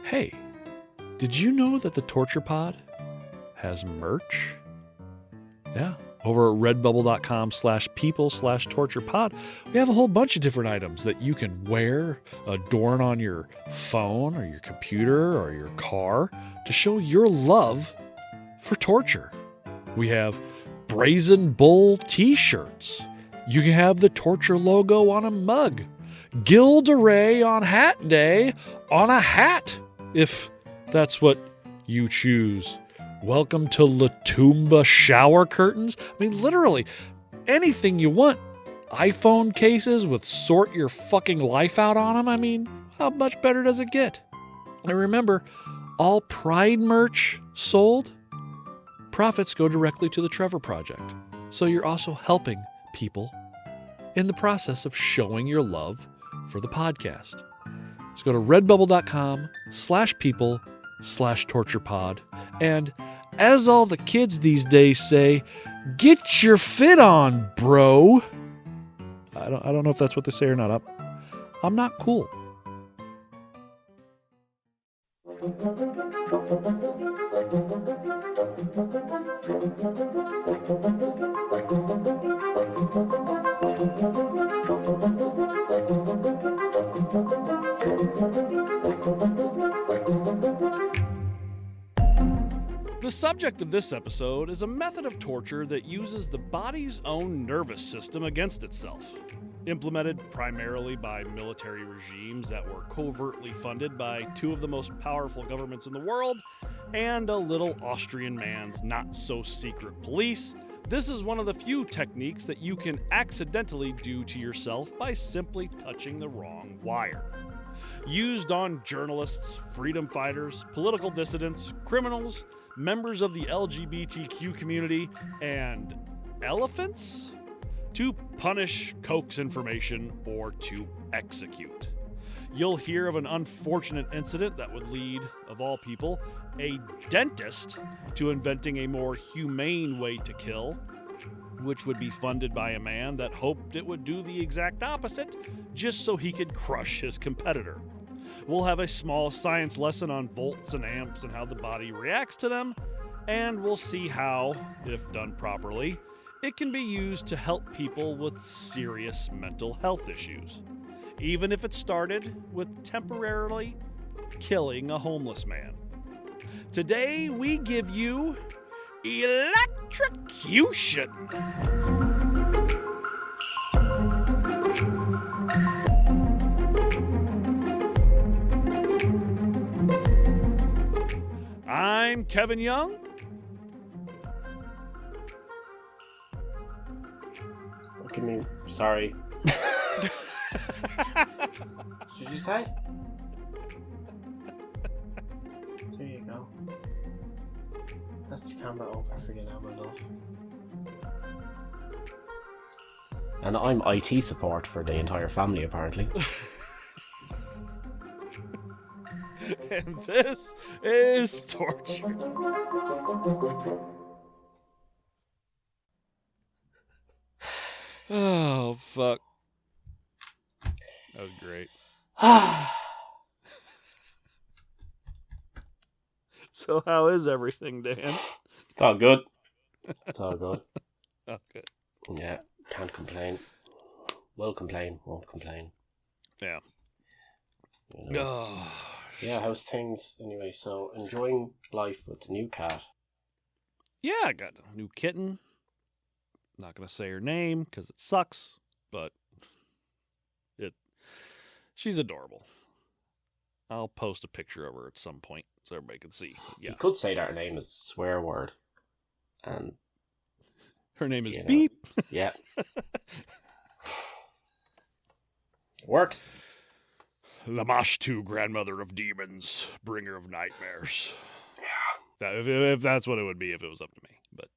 Hey, did you know that the Torture Pod has merch? Yeah. Over at redbubble.com/people/torturepod, we have a whole bunch of different items that you can wear, adorn on your phone or your computer or your car to show your love for torture. We have Brazen Bull t-shirts. You can have the torture logo on a mug. Guild Array on Hat Day on a hat, if that's what you choose. Welcome to La Tumba shower curtains. I mean, literally, anything you want. iPhone cases with sort your fucking life out on them. I mean, how much better does it get? And remember, all Pride merch sold, profits go directly to the Trevor Project. So you're also helping people in the process of showing your love for the podcast. So go to redbubble.com/people/torturepod. And as all the kids these days say, get your fit on, bro. I don't know if that's what they say or not. I'm not cool. The subject of this episode is a method of torture that uses the body's own nervous system against itself, implemented primarily by military regimes that were covertly funded by two of the most powerful governments in the world and a little Austrian man's not-so-secret police. This is one of the few techniques that you can accidentally do to yourself by simply touching the wrong wire. Used on journalists, freedom fighters, political dissidents, criminals, members of the LGBTQ community, and elephants to punish, coax information, or to execute. You'll hear of an unfortunate incident that would lead, of all people, a dentist to inventing a more humane way to kill, which would be funded by a man that hoped it would do the exact opposite just so he could crush his competitor. We'll have a small science lesson on volts and amps and how the body reacts to them, and we'll see how, if done properly, it can be used to help people with serious mental health issues, even if it started with temporarily killing a homeless man. Today, we give you Electrocution. I'm Kevin Young. Look at me. Sorry. What did you say? There you go. That's the camera over for you now, my love. And I'm IT support for the entire family, apparently. And this is torture. Oh, fuck. That was great. So how is everything, Dan? It's all good. It's all good. Oh, good. Yeah, can't complain. Will complain, won't complain. Yeah. You know. Oh. Yeah, how's things anyway? So, enjoying life with the new cat. Yeah, I got a new kitten. Not going to say her name because it sucks, but she's adorable. I'll post a picture of her at some point so everybody can see. Yeah. You could say that her name is a swear word. And her name is Beep. Yeah. Works. Lamashtu, grandmother of demons, bringer of nightmares. Yeah. If that's what it would be if it was up to me. But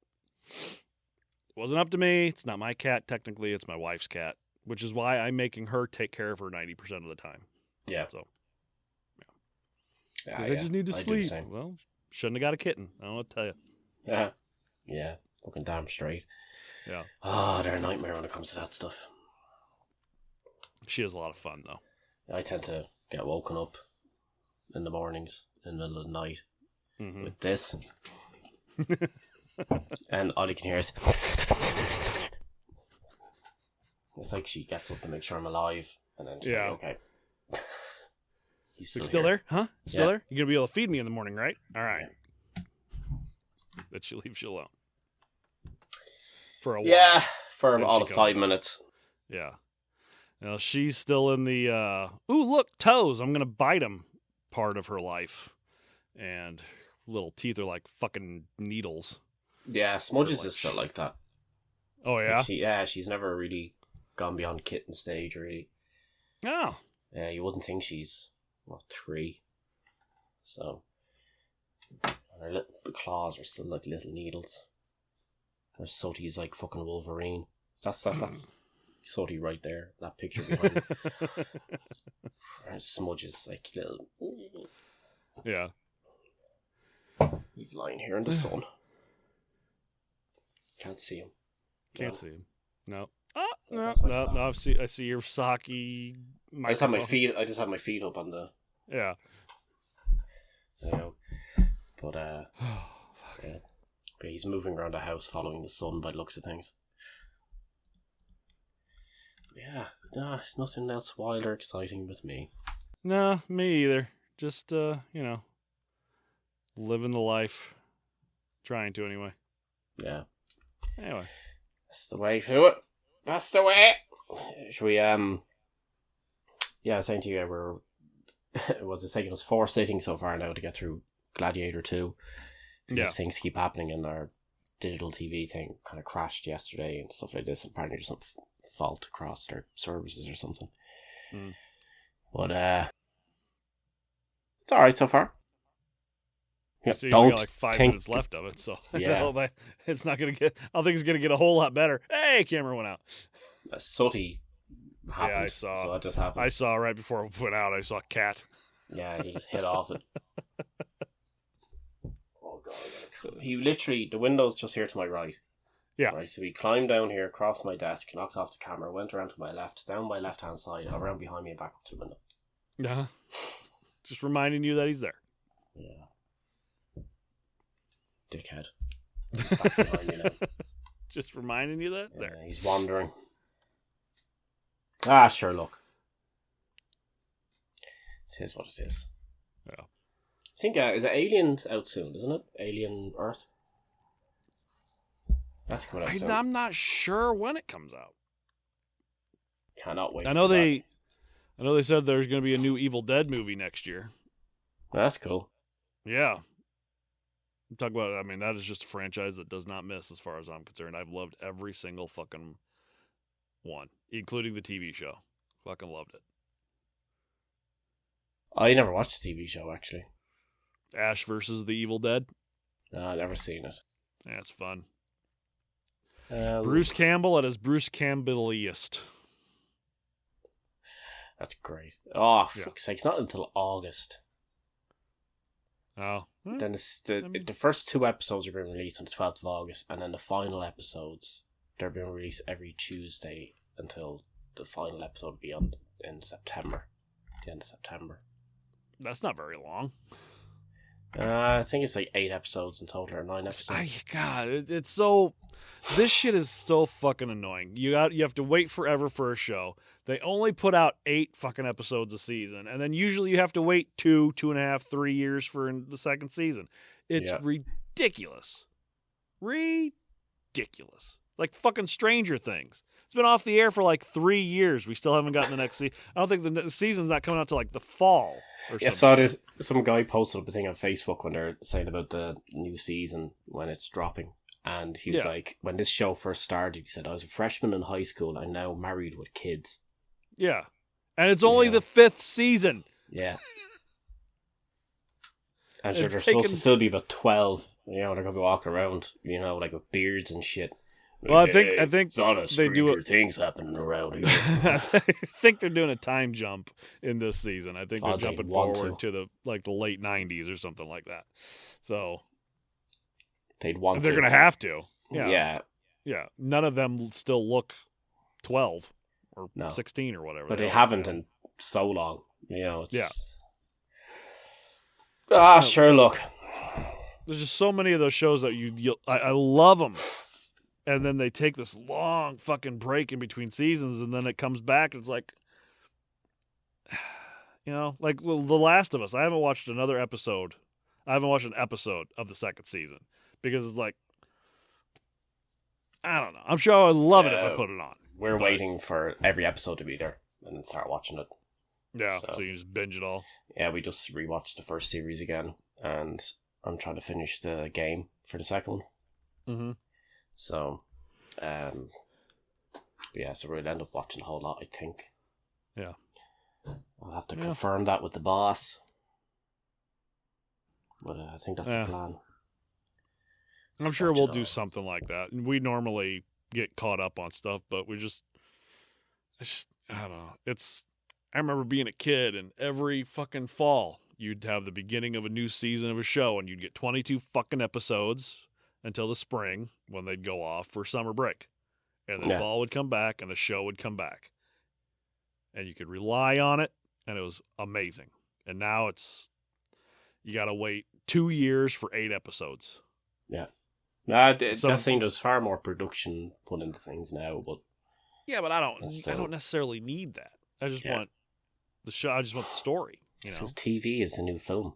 it wasn't up to me. It's not my cat, technically. It's my wife's cat, which is why I'm making her take care of her 90% of the time. Yeah. So, yeah. I just need to sleep. Same. Well, shouldn't have got a kitten. I don't know what to tell you. Yeah. Yeah. Fucking damn straight. Yeah. Oh, they're a nightmare when it comes to that stuff. She has a lot of fun, though. I tend to get woken up in the mornings, in the middle of the night, Mm-hmm. with this. And all you can hear is... It's like she gets up to make sure I'm alive, and then she's like, okay. He's still there? Huh? Still Yeah. there? You're going to be able to feed me in the morning, right? All right. But she leaves you alone. For a while. Yeah, for Then all she of comes 5 back. minutes. Yeah. Now, she's still in the, ooh, look, toes, I'm going to bite them part of her life. And little teeth are like fucking needles. Yeah, Smudges Like is still like that. Oh, yeah? Like she's never really gone beyond kitten stage, really. Oh. Yeah, you wouldn't think she's, 3. So, her little claws are still like little needles. Her Sooty's like fucking Wolverine. That's Sooty right there. That picture behind her. Her Smudges like little... Yeah. He's lying here in the sun. Can't see him. Can't see him. No. Oh, no, That's my no, sock. no. I see your socky I just have my microphone. feet. I just have my feet up on the. Yeah. You know, but yeah. But he's moving around the house, following the sun by the looks of things. Yeah, no, nothing else wild or exciting with me. No, me either. Just, living the life. Trying to, anyway. Yeah, Anyway. that's the way to it. That's the way. Should we? Yeah, I was saying to you, it's taking us 4 sittings so far now to get through Gladiator 2. Yeah. These things keep happening, and our digital TV thing kind of crashed yesterday and stuff like this. And apparently, there's some fault across their services or something. Mm. But it's all right so far. Yeah, So you don't got like 5 think- minutes left of it, so Yeah. it's not gonna get. I don't think it's gonna get a whole lot better. Hey, camera went out. A Sooty happened. Yeah, I saw. So that just happened. I saw right before it went out. I saw a cat. Yeah, he just hit off it. Oh god! He literally, the window's just here to my right. Yeah. Right, so he climbed down here, crossed my desk, knocked off the camera, went around to my left, down my left hand side, around behind me, and back up to the window. Yeah. Just reminding you that he's there. Yeah. Dickhead. He's back behind me now. Just reminding you that there. Yeah, he's wandering. Ah, sure, look. It is what it is. Yeah. I think, is it Aliens out soon, isn't it? Alien Earth? That's coming out soon. I'm not sure when it comes out. Cannot wait I know for they said there's going to be a new Evil Dead movie next year. that. That's cool. Yeah. Talk about. I mean, that is just a franchise that does not miss, as far as I'm concerned. I've loved every single fucking one, including the TV show. Fucking loved it. I never watched the TV show, actually. Ash versus the Evil Dead. No, I've never seen it. Yeah, it's fun. Um, Bruce Campbell at his Bruce Campbelliest. That's great. Oh, Yeah. fuck's sake. It's not until August. Oh. Then mean- the first 2 episodes are being released on the 12th of August, and then the final episodes, they're being released every Tuesday until the final episode will be in September. The end of September. That's not very long. I think it's like 8 episodes in total, or 9 episodes. It's so. This shit is so fucking annoying. You have to wait forever for a show. They only put out 8 fucking episodes a season, and then usually you have to wait 2.5, 3 years for the second season. It's ridiculous. Ridiculous. Like fucking Stranger Things. It's been off the air for like 3 years. We still haven't gotten the next season. I don't think the season's not coming out till like the fall. Or Yeah, something. so some guy posted up a thing on Facebook when they're saying about the new season when it's dropping. And he was like, when this show first started, he said, I was a freshman in high school. I'm now married with kids. Yeah. And it's only the 5th season. Yeah. And sure, It's they're taken- supposed to still be about 12. You know, they're going to be walking around, you know, like with beards and shit. Well, I think It's a lot of they do stranger things happening around here. I think they're doing a time jump in this season. I think they're They'd jumping want forward to the late 90s or something like that. So They'd want they're to. going to have to. Yeah. Yeah. Yeah. None of them still look 12 or No. 16 or whatever. But they are. haven't in so long. You know, it's... Yeah. Sure, look. There's just so many of those shows that I love them. And then they take this long fucking break in between seasons, and then it comes back, and it's like, like The Last of Us. I haven't watched another episode. I haven't watched an episode of the second season because it's like, I don't know. I'm sure I would love it if I put it on. We're waiting for every episode to be there and then start watching it. Yeah, so you just binge it all. Yeah, we just rewatched the first series again, and I'm trying to finish the game for the second one. Mm-hmm. So, so we'll end up watching a whole lot, I think. Yeah. I'll have to confirm that with the boss. But I think that's the plan. I'm sure we'll do something like that. We normally get caught up on stuff, but I don't know. I remember being a kid, and every fucking fall, you'd have the beginning of a new season of a show, and you'd get 22 fucking episodes until the spring when they'd go off for summer break. And then fall would come back, and the show would come back. And you could rely on it, and it was amazing. And now you got to wait 2 years for 8 episodes. Yeah. That seemed there's far more production put into things now, but yeah, but I don't necessarily need that. I just want the show. I just want the story. Since TV is the new film,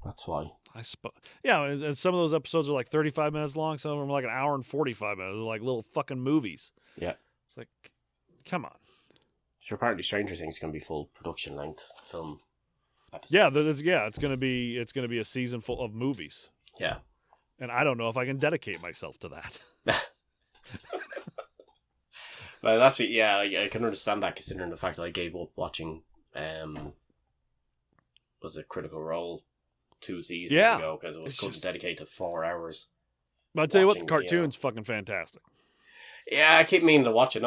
that's why. And some of those episodes are like 35 minutes long. Some of them are like an hour and 45 minutes. They're like little fucking movies. Yeah, it's like, come on. So apparently, Stranger Things is going to be full production length film episodes. Yeah, it's going to be a season full of movies. Yeah. And I don't know if I can dedicate myself to that. Well, I can understand that considering the fact that I gave up watching, was it Critical Role 2 seasons ago because I couldn't dedicate to 4 hours. But I'll tell you what, the cartoon's fucking fantastic. Yeah, I keep meaning to watch it.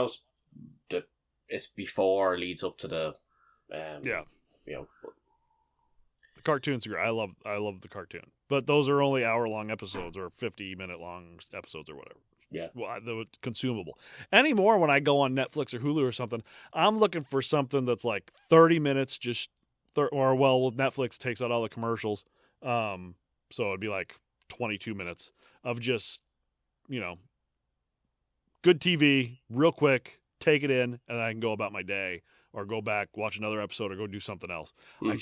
It's before, leads up to the, The cartoon's great. I love the cartoon. But those are only hour-long episodes or 50-minute long episodes or whatever. Yeah. Well, they're consumable. Anymore, when I go on Netflix or Hulu or something, I'm looking for something that's like 30 minutes Netflix takes out all the commercials. So it'd be like 22 minutes of just, good TV, real quick, take it in, and I can go about my day or go back, watch another episode or go do something else.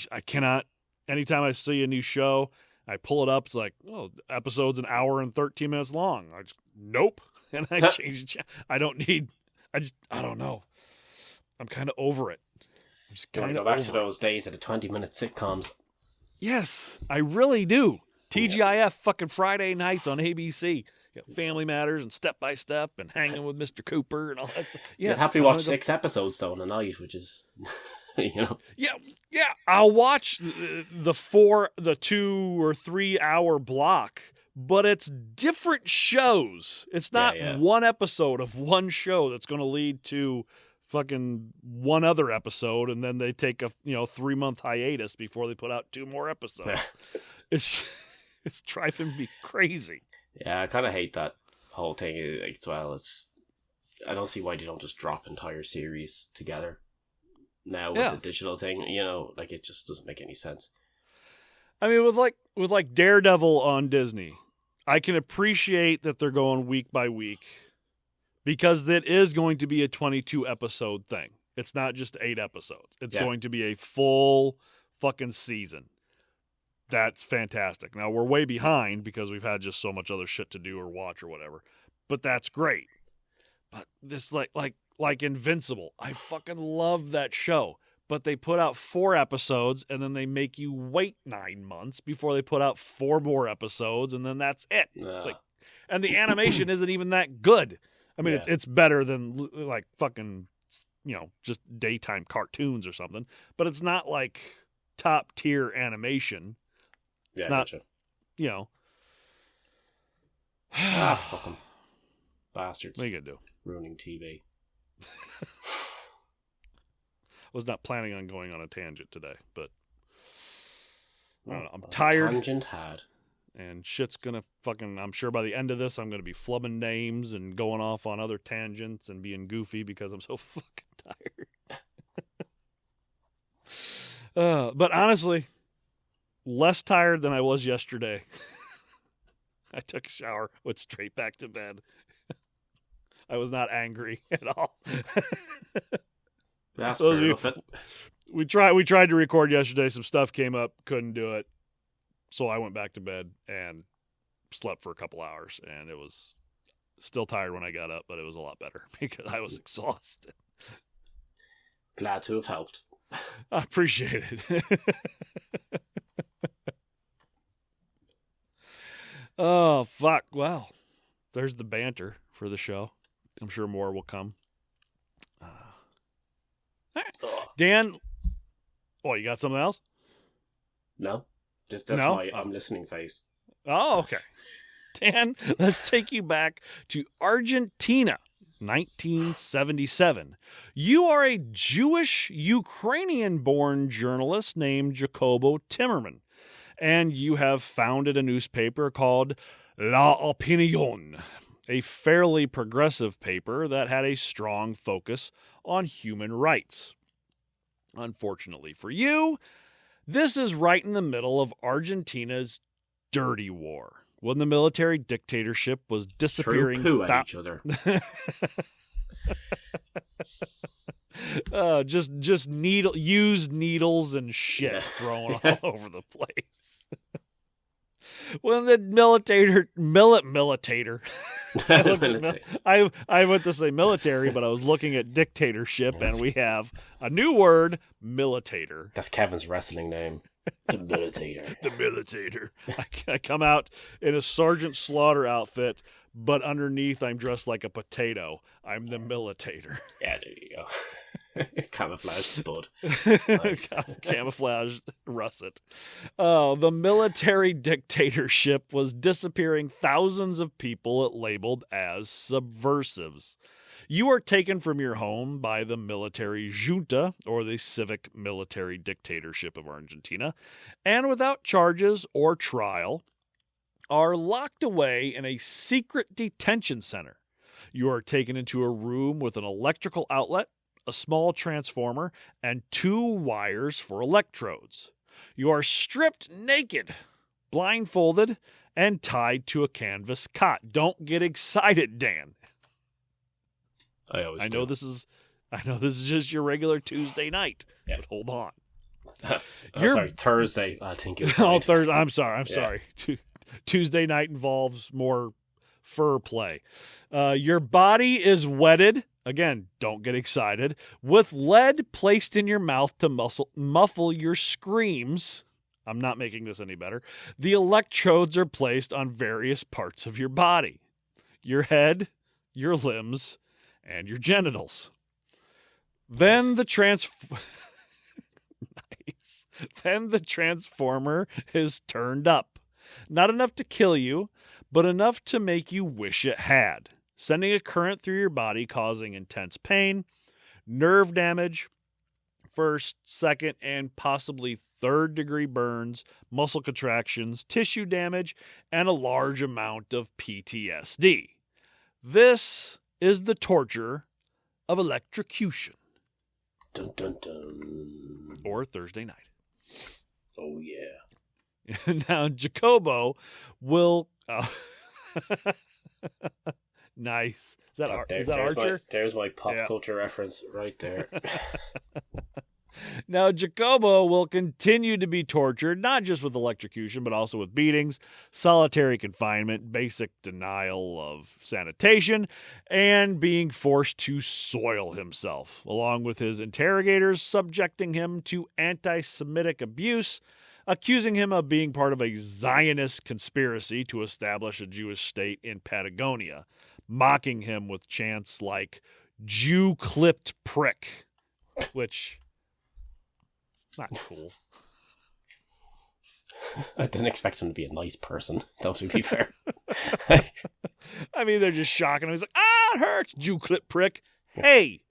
I cannot, anytime I see a new show, I pull it up. It's like, episode's an hour and 13 minutes long. Nope. And I change it. I don't know. I'm kind of over it. I'm just kind of go back to those days of the 20-minute sitcoms. Yes, I really do. TGIF fucking Friday nights on ABC. Family Matters and Step by Step and Hanging with Mr. Cooper and all that stuff. Yeah, you'd happily watch 6 episodes though in a night, which is, Yeah. I'll watch the 2 or 3 hour block, but it's different shows. It's not one episode of one show that's going to lead to fucking one other episode, and then they take a 3-month hiatus before they put out 2 more episodes. It's driving me crazy. Yeah, I kind of hate that whole thing as well. I don't see why they don't just drop entire series together now with the digital thing. It just doesn't make any sense. I mean, with like Daredevil on Disney, I can appreciate that they're going week by week because that is going to be a 22 episode thing. It's not just 8 episodes. It's going to be a full fucking season. That's fantastic. Now, we're way behind because we've had just so much other shit to do or watch or whatever. But that's great. But this, like Invincible, I fucking love that show. But they put out 4 episodes, and then they make you wait 9 months before they put out 4 more episodes, and then that's it. And the animation isn't even that good. I mean, it's better than, like, fucking, just daytime cartoons or something. But it's not, like, top-tier animation. It's not, fucking bastards. What are you going to do? Ruining TV. Was not planning on going on a tangent today, but I don't know, I'm tired. Tangent had. And shit's going to fucking, I'm sure by the end of this, I'm going to be flubbing names and going off on other tangents and being goofy because I'm so fucking tired. But honestly, less tired than I was yesterday. I took a shower, went straight back to bed. I was not angry at all. That's fair enough. We tried to record yesterday. Some stuff came up, couldn't do it. So I went back to bed and slept for a couple hours. And it was still tired when I got up, but it was a lot better because I was exhausted. Glad to have helped. I appreciate it. Oh, fuck. Well, there's the banter for the show. I'm sure more will come. Dan, you got something else? No. That's my I'm listening face. Oh, okay. Dan, let's take you back to Argentina, 1977. You are a Jewish Ukrainian-born journalist named Jacobo Timerman, and you have founded a newspaper called La Opinion, a fairly progressive paper that had a strong focus on human rights. Unfortunately for you, this is right in the middle of Argentina's dirty war, when the military dictatorship was disappearing. Threw poo at each other. Just used needles and shit thrown all over the place. When the I went to say military, but I was looking at dictatorship, and we have a new word, militator. That's Kevin's wrestling name. The militator. The militator. I come out in a Sergeant Slaughter outfit, but underneath I'm dressed like a potato. I'm the militator. Yeah, there you go. Camouflage spud. Nice. Camouflage russet. The military dictatorship was disappearing thousands of people it labeled as subversives. You are taken from your home by the military junta, or the civic military dictatorship of Argentina, and without charges or trial, are locked away in a secret detention center. You are taken into a room with an electrical outlet, a small transformer, and 2 wires for electrodes. You are stripped naked, blindfolded, and tied to a canvas cot. Don't get excited, Dan. I know this is just your regular Tuesday night, but hold on. Sorry, Thursday. I think you're right. Thursday. I'm sorry. Tuesday night involves more fur play. Your body is wetted. Again, don't get excited. With lead placed in your mouth to muffle your screams. I'm not making this any better. The electrodes are placed on various parts of your body. Your head, your limbs, and your genitals. Then the Then the transformer is turned up. Not enough to kill you, but enough to make you wish it had, sending a current through your body causing intense pain, nerve damage, first, second, and possibly third-degree burns, muscle contractions, tissue damage, and a large amount of PTSD. This is the torture of electrocution. Dun, dun, dun. Or Thursday night. Oh, yeah. Now, Jacobo will... Nice. Is that Archer? There's my pop culture reference right there. Now, Jacobo will continue to be tortured, not just with electrocution, but also with beatings, solitary confinement, basic denial of sanitation, and being forced to soil himself, along with his interrogators subjecting him to anti-Semitic abuse, accusing him of being part of a Zionist conspiracy to establish a Jewish state in Patagonia, mocking him with chants like, "Jew-clipped prick," which... not cool. I didn't expect him to be a nice person, though, to be fair. I mean, they're just shocking him. He's like, it hurts, Jew clip prick. Hey,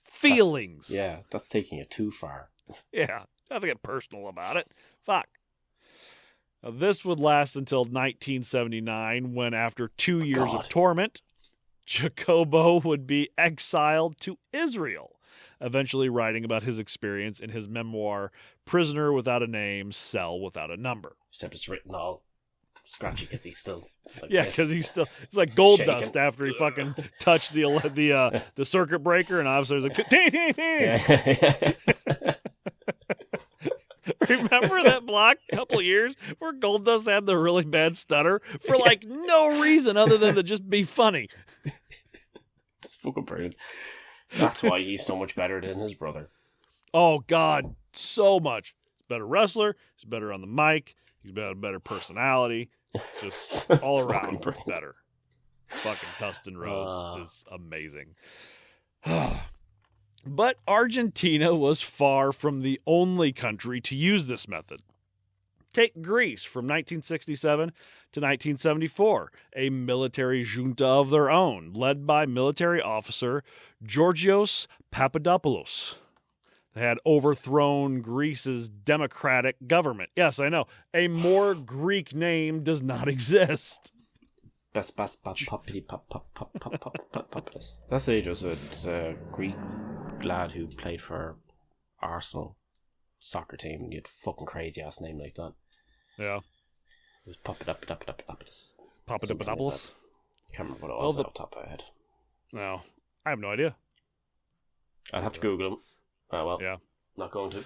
feelings. That's taking it too far. Yeah, nothing get personal about it. Fuck. Now, this would last until 1979, when after 2 years of torment, Jacobo would be exiled to Israel, eventually writing about his experience in his memoir, prisoner without a name, cell without a number. Except it's written all scratchy because he's still like yeah, this. because it's like gold Shaking. dust after he fucking touched the circuit breaker, and obviously he's like, ting, ting, ting. Yeah. Remember that block a couple of years where Gold Dust had the really bad stutter for like no reason other than to just be funny? It's fucking brilliant. That's why he's so much better than his brother. Oh, God, so much. He's a better wrestler. He's better on the mic. He's got a better personality. Just all around better. Fucking Dustin Rhodes is amazing. But Argentina was far from the only country to use this method. Take Greece from 1967 to 1974, a military junta of their own, led by military officer Georgios Papadopoulos. They had overthrown Greece's democratic government. Yes, I know. A more Greek name does not exist. That's a Greek lad who played for Arsenal soccer team, and he had a fucking crazy ass name like that. Yeah. It was Papadopoulos. Papadopoulos? Can't remember what it was off the top of my head. No, I have no idea. I'd have to Google him. Oh, well. Yeah. Not going to.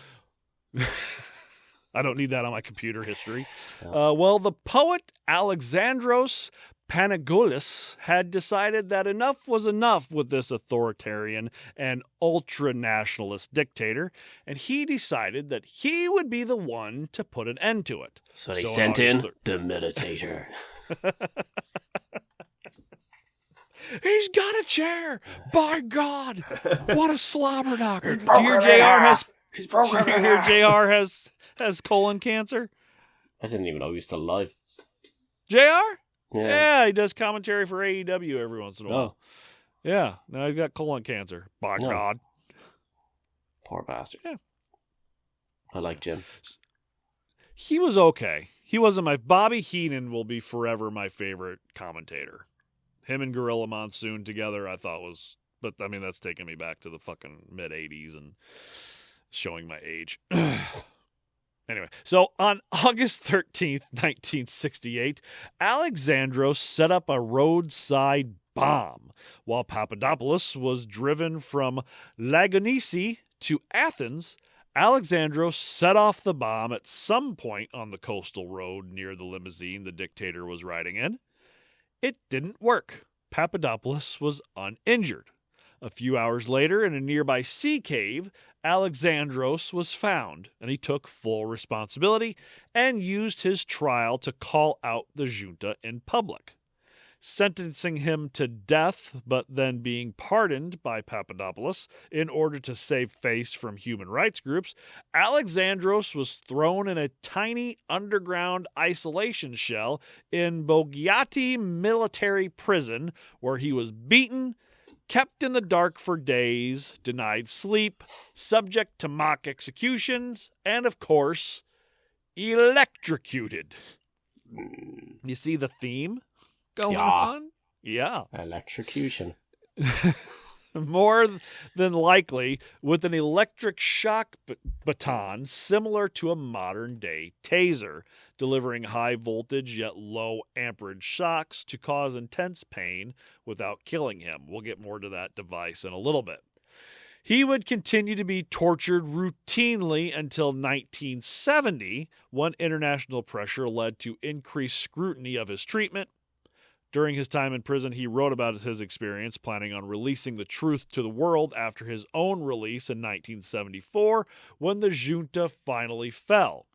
I don't need that on my computer history. Yeah. Well, the poet Alexandros Panagoulis had decided that enough was enough with this authoritarian and ultra-nationalist dictator, and he decided that he would be the one to put an end to it. So they sent in the meditator. He's got a chair! By God! What a slobber knocker! Do you hear JR has colon cancer? I didn't even know he was still alive. JR? Yeah, he does commentary for AEW every once in a while. Yeah, now he's got colon cancer. By God. Poor bastard. Yeah. I like Jim. He was okay. He wasn't my... Bobby Heenan will be forever my favorite commentator. Him and Gorilla Monsoon together, I thought was... But, I mean, that's taking me back to the fucking mid-'80s and showing my age. Anyway, so on August 13th, 1968, Alexandros set up a roadside bomb. While Papadopoulos was driven from Lagonisi to Athens, Alexandros set off the bomb at some point on the coastal road near the limousine the dictator was riding in. It didn't work. Papadopoulos was uninjured. A few hours later, in a nearby sea cave, Alexandros was found, and he took full responsibility and used his trial to call out the junta in public. Sentencing him to death, but then being pardoned by Papadopoulos in order to save face from human rights groups, Alexandros was thrown in a tiny underground isolation shell in Bogiati military prison, where he was beaten, kept in the dark for days, denied sleep, subject to mock executions, and, of course, electrocuted. You see the theme going on? Yeah. Electrocution. More than likely with an electric shock baton similar to a modern-day taser, delivering high-voltage yet low amperage shocks to cause intense pain without killing him. We'll get more to that device in a little bit. He would continue to be tortured routinely until 1970, when international pressure led to increased scrutiny of his treatment. During his time in prison, he wrote about his experience, planning on releasing the truth to the world after his own release in 1974, when the junta finally fell.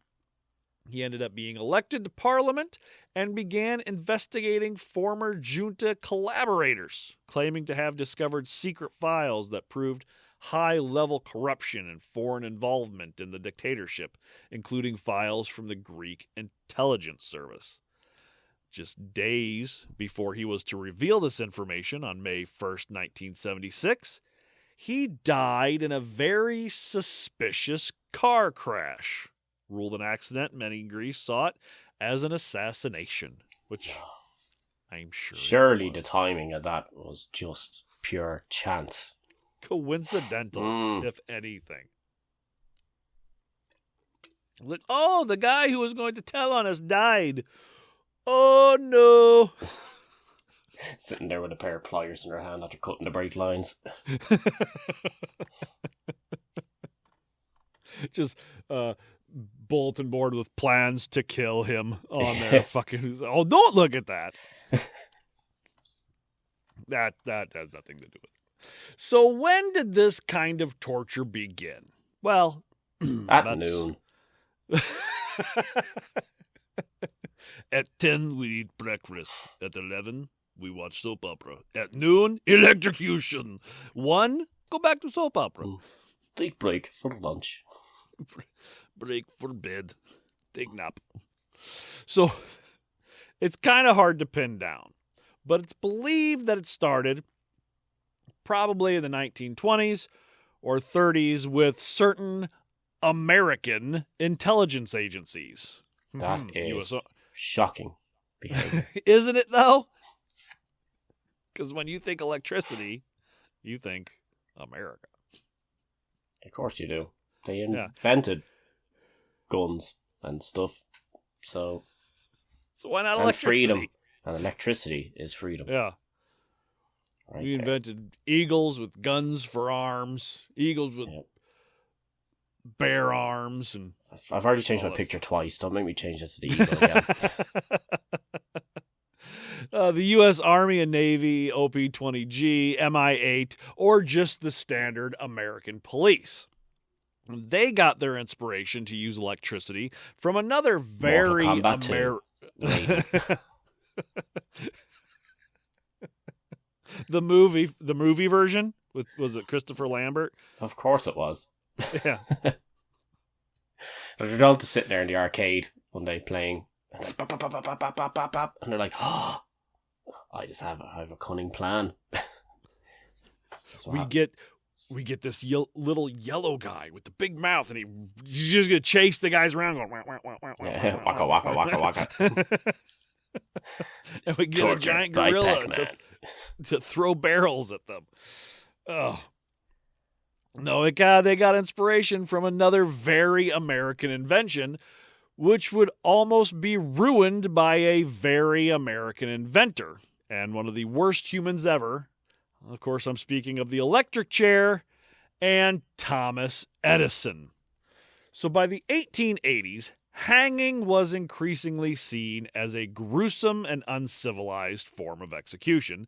He ended up being elected to parliament and began investigating former junta collaborators, claiming to have discovered secret files that proved high-level corruption and foreign involvement in the dictatorship, including files from the Greek intelligence service. Just days before he was to reveal this information on May 1st, 1976, he died in a very suspicious car crash. Ruled an accident, many in Greece saw it as an assassination, which I'm sure. Surely the timing of that was just pure chance. Coincidental, if anything. Like, oh, the guy who was going to tell on us died. Oh, no. Sitting there with a pair of pliers in their hand after cutting the brake lines. Just bulletin board with plans to kill him on there. Fucking, oh, don't look at that. That has nothing to do with it. So when did this kind of torture begin? Well, At noon. At 10, we eat breakfast. At 11, we watch soap opera. At noon, electrocution. 1, go back to soap opera. Take break for lunch. Break for bed. Take nap. So, it's kind of hard to pin down. But it's believed that it started probably in the 1920s or 30s with certain American intelligence agencies. That is shocking behavior. Isn't it, though? Because when you think electricity, you think America. Of course you do. They invented guns and stuff. So why not and electricity? freedom. And electricity is freedom. Yeah. Right we invented eagles with guns for arms, eagles with bear arms, and I've already changed my picture twice. Don't make me change it to the eagle again. The U.S. Army and Navy, OP-20G, MI-8, or just the standard American police. They got their inspiration to use electricity from another very the movie version with, was it Christopher Lambert? Of course it was. Yeah. They're all just sitting there in the arcade one day playing, and, like, bop, bop, bop, bop, bop, bop, bop, bop, and they're like, "Oh, I have a cunning plan." We get this little yellow guy with the big mouth, and he's just gonna chase the guys around, going waka waka waka waka. And we get a giant gorilla to throw barrels at them. Oh. No, they got inspiration from another very American invention, which would almost be ruined by a very American inventor, and one of the worst humans ever. Of course, I'm speaking of the electric chair and Thomas Edison. So by the 1880s, hanging was increasingly seen as a gruesome and uncivilized form of execution,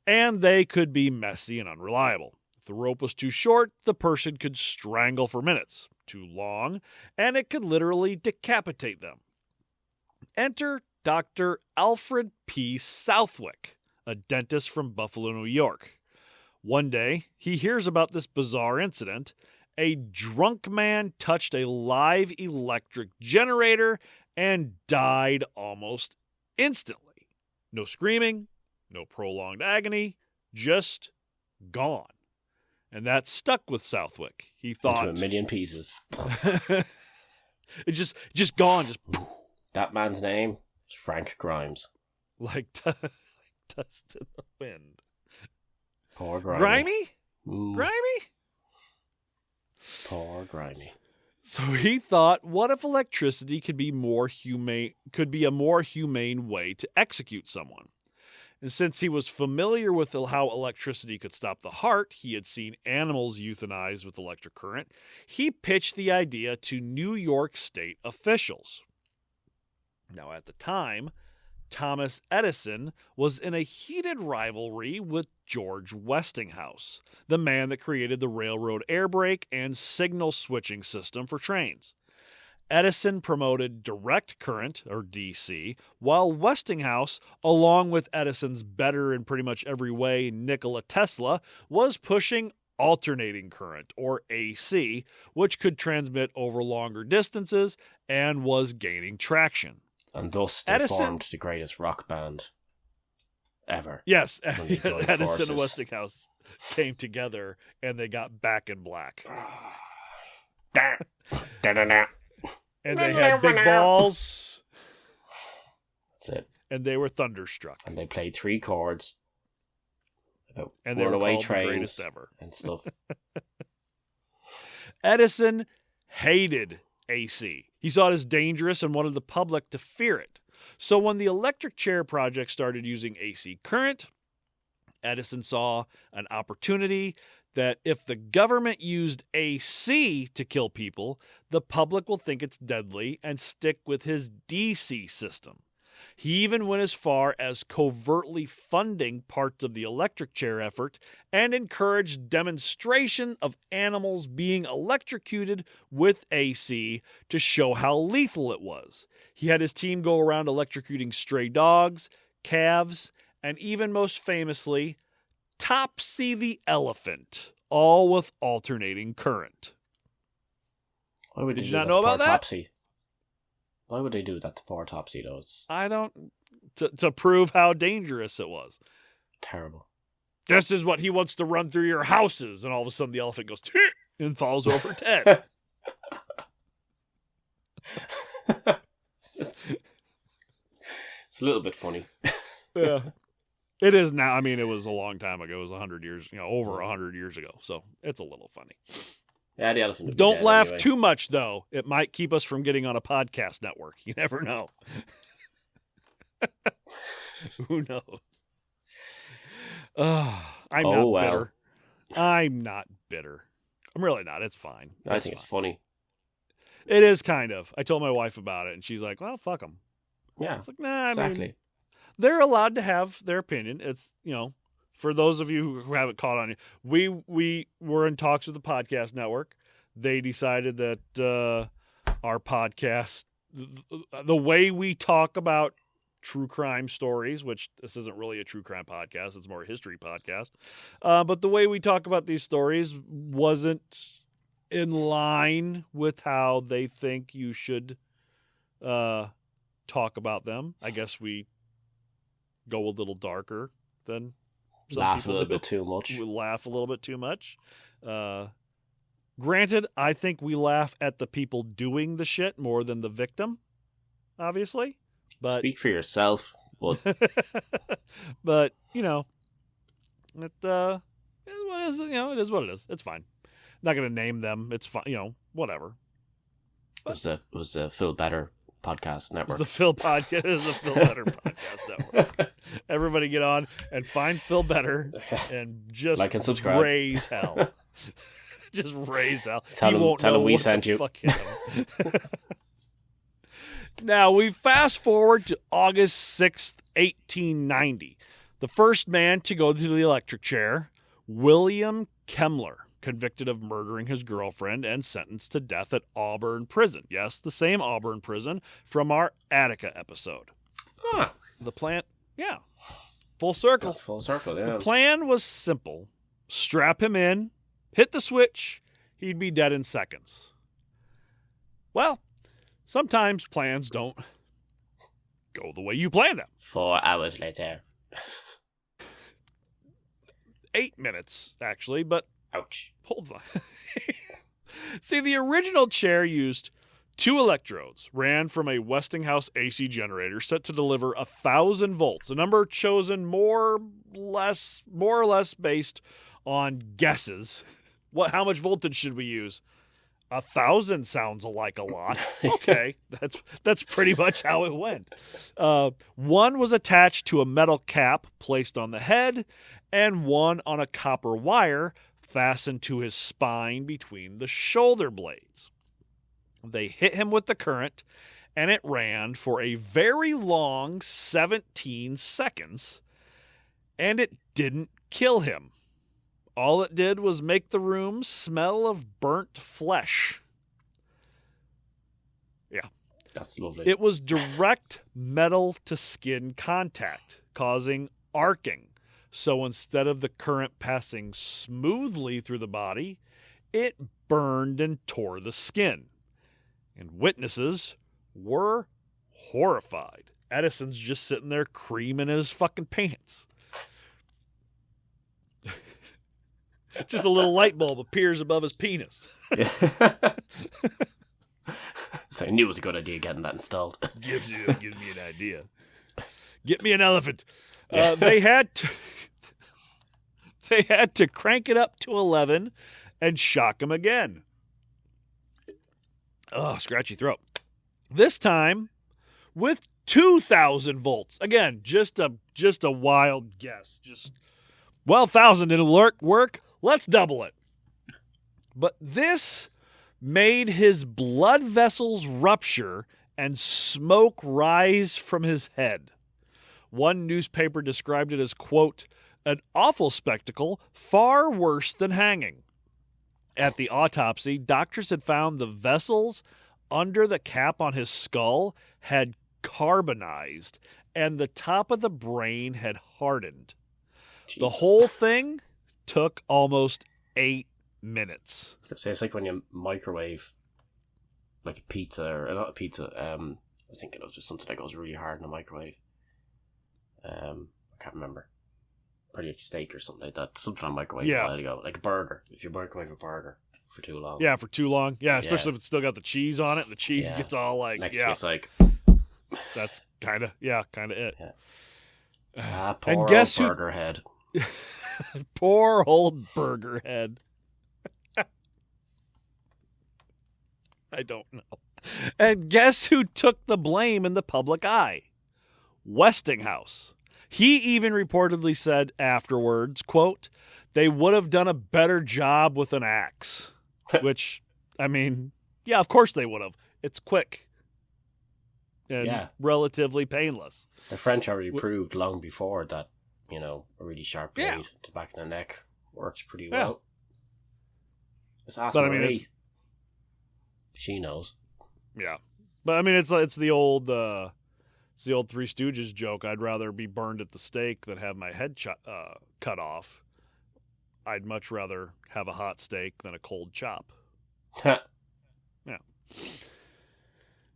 and they could be messy and unreliable. If the rope was too short, the person could strangle for minutes. Too long, and it could literally decapitate them. Enter Dr. Alfred P. Southwick, a dentist from Buffalo, New York. One day, he hears about this bizarre incident. A drunk man touched a live electric generator and died almost instantly. No screaming, no prolonged agony, just gone. And that stuck with Southwick. He thought... into a million pieces. It just gone. Just poof. That man's name is Frank Grimes. Like dust in the wind. Poor Grimy. Grimy? Grimy? Poor Grimy. So he thought, what if electricity could be a more humane way to execute someone? And since he was familiar with how electricity could stop the heart, he had seen animals euthanized with electric current, he pitched the idea to New York State officials. Now, at the time, Thomas Edison was in a heated rivalry with George Westinghouse, the man that created the railroad air brake and signal switching system for trains. Edison promoted direct current, or DC, while Westinghouse, along with Edison's better in pretty much every way Nikola Tesla, was pushing alternating current, or AC, which could transmit over longer distances and was gaining traction. And thus they formed the greatest rock band ever. Yes, Edison and Westinghouse came together and they got Back in Black. And they had big balls. That's it. And they were thunderstruck. And they played 3 chords about and they were runaway called trains the greatest ever. And stuff. Edison hated AC. He saw it as dangerous and wanted the public to fear it. So when the electric chair project started using AC current, Edison saw an opportunity that if the government used AC to kill people, the public will think it's deadly and stick with his DC system. He even went as far as covertly funding parts of the electric chair effort and encouraged demonstration of animals being electrocuted with AC to show how lethal it was. He had his team go around electrocuting stray dogs, calves, and even most famously, Topsy the elephant, all with alternating current. Why would Did they you do not that know to about poor that? Topsy? Why would they do that to poor Topsy, though? It's I don't... To prove how dangerous it was. terrible. This is what he wants to run through your houses. And all of a sudden the elephant goes, and falls over dead. It's a little bit funny. Yeah. It is now. I mean, it was a long time ago. It was 100 years, over 100 years ago. So it's a little funny. Yeah, the elephant would be Don't dead laugh anyway. too much, though. It might keep us from getting on a podcast network. You never know. Who knows? I'm Oh, not well. bitter. I'm not bitter. I'm really not. It's fine. I think it's funny. It is kind of. I told my wife about it, and she's like, well, fuck them. Yeah, It's like, nah, I exactly. mean, they're allowed to have their opinion. It's, for those of you who haven't caught on, we were in talks with the podcast network. They decided that our podcast, the way we talk about true crime stories, which this isn't really a true crime podcast, it's more a history podcast. But the way we talk about these stories wasn't in line with how they think you should talk about them. I guess we go a little darker than some Laugh a people little do. bit too much. We laugh a little bit too much. Granted, I think we laugh at the people doing the shit more than the victim, obviously. But Speak for yourself. But but it is what it is. It is what it is. It's fine. Not gonna name them. It's fine. Whatever. it was a Phil Better podcast It's network. the Phil podcast. It's the Phil Better podcast network. Everybody get on and find Phil Better and just Like and subscribe. raise hell. Just raise hell. Tell He him- won't tell know him we what sent the you. fuck hit him. Now, we fast forward to August 6th, 1890. The first man to go to the electric chair, William Kemmler, convicted of murdering his girlfriend and sentenced to death at Auburn Prison. Yes, the same Auburn Prison from our Attica episode. Ah, The plan, full circle. full circle, yeah. The plan was simple. Strap him in, hit the switch, he'd be dead in seconds. Well, sometimes plans don't go the way you plan them. 4 hours later. 8 minutes, actually, but Ouch. hold on. See, the original chair used 2 electrodes, ran from a Westinghouse AC generator set to deliver 1,000 volts, a number chosen more or less based on guesses. How much voltage should we use? 1,000 sounds like a lot. Okay, that's pretty much how it went. One was attached to a metal cap placed on the head, and one on a copper wire fastened to his spine between the shoulder blades. They hit him with the current, and it ran for a very long 17 seconds, and it didn't kill him. All it did was make the room smell of burnt flesh. Yeah. That's lovely. It was direct metal to skin contact, causing arcing. So instead of the current passing smoothly through the body, it burned and tore the skin. And witnesses were horrified. Edison's just sitting there creaming his fucking pants. Just a little light bulb appears above his penis. So I knew it was a good idea getting that installed. Give me an idea. Get me an elephant. Yeah. They had to crank it up to 11 and shock him again. Oh, scratchy throat. This time with 2,000 volts. Again, just a wild guess. 1,000 didn't work. Let's double it. But this made his blood vessels rupture and smoke rise from his head. One newspaper described it as, quote, an awful spectacle, far worse than hanging. At the autopsy, doctors had found the vessels under the cap on his skull had carbonized, and the top of the brain had hardened. Jesus. The whole thing took almost 8 minutes. It's like when you microwave like a pizza, or not a pizza, I was thinking of just something that goes really hard in a microwave. I can't remember. Probably like steak or something like that. Something on microwave a while ago. Like a burger. If you microwave a burger for too long. Yeah, for too long. Yeah, especially if it's still got the cheese on it. And the cheese gets all like... It's like... That's kind of it. Yeah. Poor and guess old burger head. Poor old burger head. I don't know. And guess who took the blame in the public eye? Westinghouse. He even reportedly said afterwards, quote, they would have done a better job with an axe. Which, I mean, yeah, of course they would have. It's quick. And relatively painless. The French already proved long before that, a really sharp blade to back in the neck works pretty well. Just ask Marie. She knows. Yeah. But I mean, it's the old Three Stooges joke. I'd rather be burned at the stake than have my head cut off. I'd much rather have a hot steak than a cold chop. Yeah.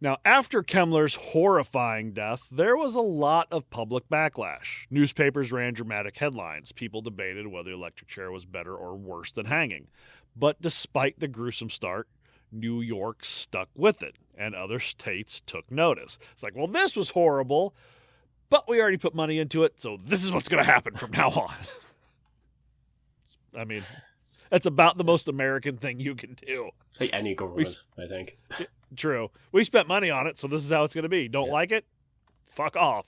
Now, after Kemmler's horrifying death, there was a lot of public backlash. Newspapers ran dramatic headlines. People debated whether the electric chair was better or worse than hanging. But despite the gruesome start, New York stuck with it, and other states took notice. It's like, well, this was horrible, but we already put money into it, so this is what's going to happen from now on. I mean, that's about the most American thing you can do. Like any government, I think. True. We spent money on it, so this is how it's going to be. Don't like it? Fuck off.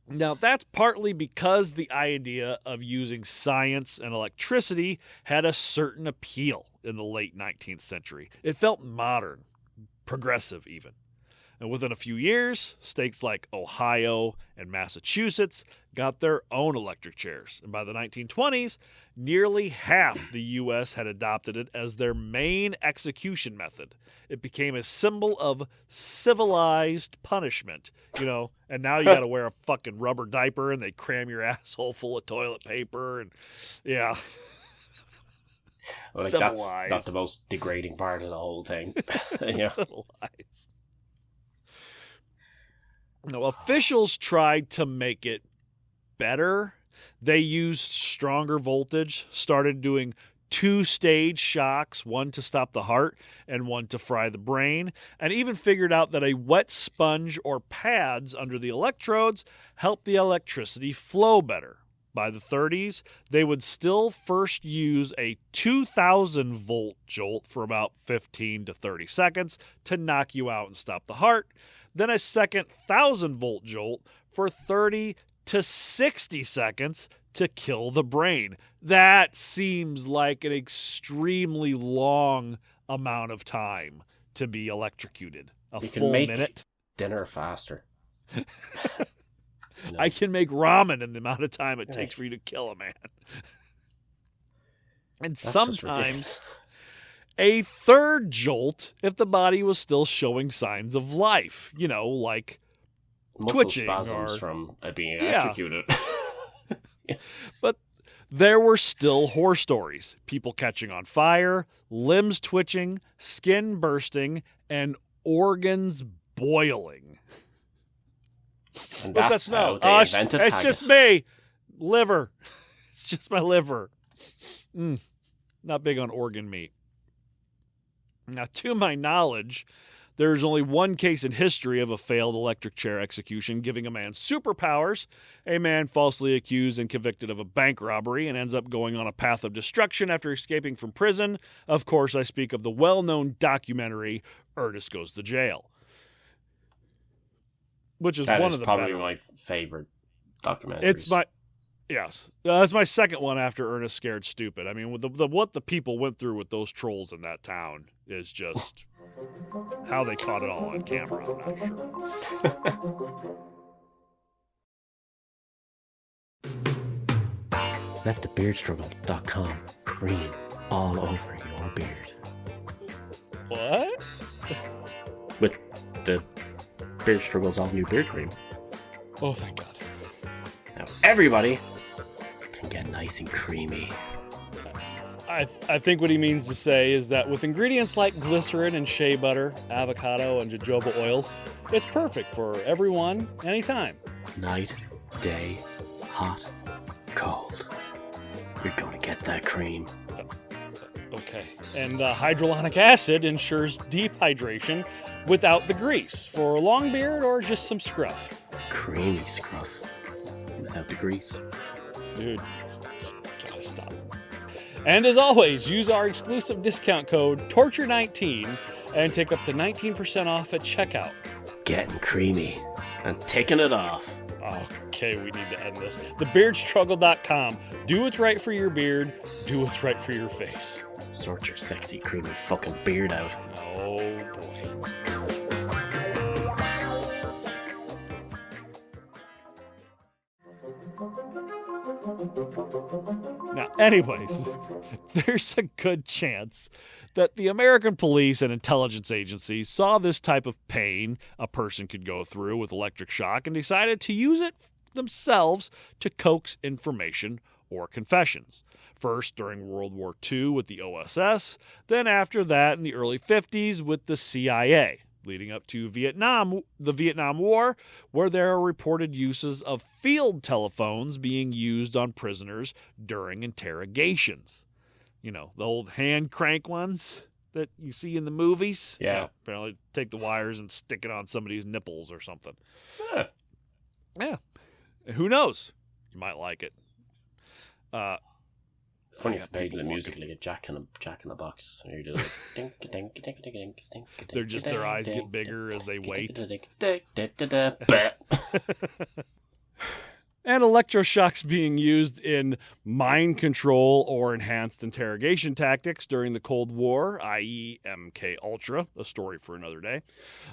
Now, that's partly because the idea of using science and electricity had a certain appeal in the late 19th century. It felt modern, progressive even. And within a few years, states like Ohio and Massachusetts got their own electric chairs. And by the 1920s, nearly half the U.S. had adopted it as their main execution method. It became a symbol of civilized punishment, and now you got to wear a fucking rubber diaper and they cram your asshole full of toilet paper and, yeah. Well, that's not the most degrading part of the whole thing. Civilized. Now, officials tried to make it better. They used stronger voltage, started doing 2-stage shocks, one to stop the heart and one to fry the brain, and even figured out that a wet sponge or pads under the electrodes helped the electricity flow better. By the 30s, they would still first use a 2,000-volt jolt for about 15 to 30 seconds to knock you out and stop the heart, then a second 1,000-volt jolt for 30 to 60 seconds to kill the brain. That seems like an extremely long amount of time to be electrocuted. You can make dinner faster. I can make ramen in the amount of time it takes for you to kill a man. And that's sometimes a third jolt if the body was still showing signs of life, like muscle twitching spasms from being electrocuted. But there were still horror stories. People catching on fire, limbs twitching, skin bursting, and organs boiling. And that's how they invented haggis. It's just me. Liver. It's just my liver. Not big on organ meat. Now, to my knowledge, there's only one case in history of a failed electric chair execution giving a man superpowers. A man falsely accused and convicted of a bank robbery and ends up going on a path of destruction after escaping from prison. Of course, I speak of the well-known documentary Ernest Goes to Jail, which is that one is of the probably better. my favorite documentaries. It's my that's my second one after Ernest Scared Stupid. I mean, with what the people went through with those trolls in that town is just how they caught it all on camera. I'm not sure. Let the beardstruggle.com cream all over your beard. What? With the Beard Struggles all new beard cream. Oh, thank God. Now everybody can get nice and creamy. I think what he means to say is that with ingredients like glycerin and shea butter, avocado, and jojoba oils, it's perfect for everyone, anytime. Night, day, hot, cold. You're gonna get that cream. Okay. And hydrolonic acid ensures deep hydration without the grease for a long beard or just some scruff. Creamy scruff without the grease. Dude, gotta stop. And as always, use our exclusive discount code TORTURE19 and take up to 19% off at checkout. Getting creamy and taking it off. Okay, we need to end this. TheBeardStruggle.com. Do what's right for your beard. Do what's right for your face. Sort your sexy, creamy fucking beard out. Oh, boy. Now, anyways, there's a good chance that the American police and intelligence agencies saw this type of pain a person could go through with electric shock and decided to use it themselves to coax information or confessions. First during World War II with the OSS, then after that in the early 50s with the CIA, leading up to the Vietnam War, where there are reported uses of field telephones being used on prisoners during interrogations. You know, the old hand crank ones that you see in the movies. Yeah. Apparently take the wires and stick it on somebody's nipples or something. Yeah. Who knows? You might like it. Funny if they play the music like a jack in a box. And you're just like, dink, dink, dink, dink, dink, dink, They're just, their eyes get bigger as they wait. And electroshocks being used in mind control or enhanced interrogation tactics during the Cold War, i.e. MK Ultra, a story for another day,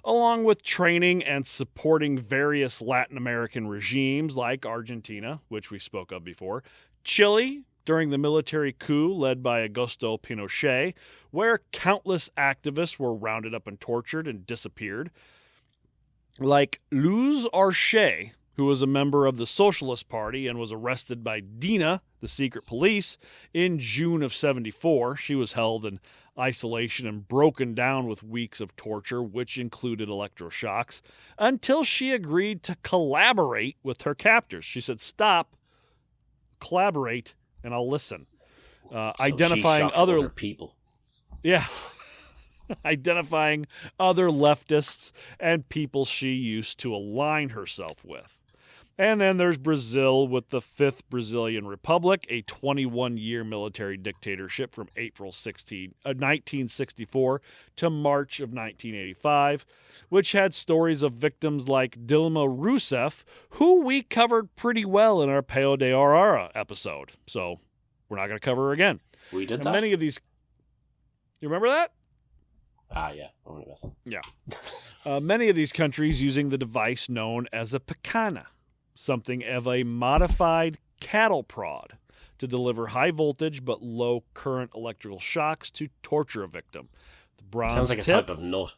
along with training and supporting various Latin American regimes like Argentina, which we spoke of before, Chile, during the military coup led by Augusto Pinochet, where countless activists were rounded up and tortured and disappeared, like Luz Arche, who was a member of the Socialist Party and was arrested by DINA, the secret police, in June of '74. She was held in isolation and broken down with weeks of torture, which included electroshocks, until she agreed to collaborate with her captors. She said, "Stop, collaborate, and I'll listen." Identifying other people. Yeah. Identifying other leftists and people she used to align herself with. And then there's Brazil with the Fifth Brazilian Republic, a 21-year military dictatorship from April 1964 to March of 1985, which had stories of victims like Dilma Rousseff, who we covered pretty well in our Peo de Arara episode. So we're not going to cover her again. We did and that? Many of these... You remember that? Yeah. I'm guessing. Yeah. Many of these countries using the device known as a picana, something of a modified cattle prod to deliver high voltage but low current electrical shocks to torture a victim. The bronze Sounds like a type of nut.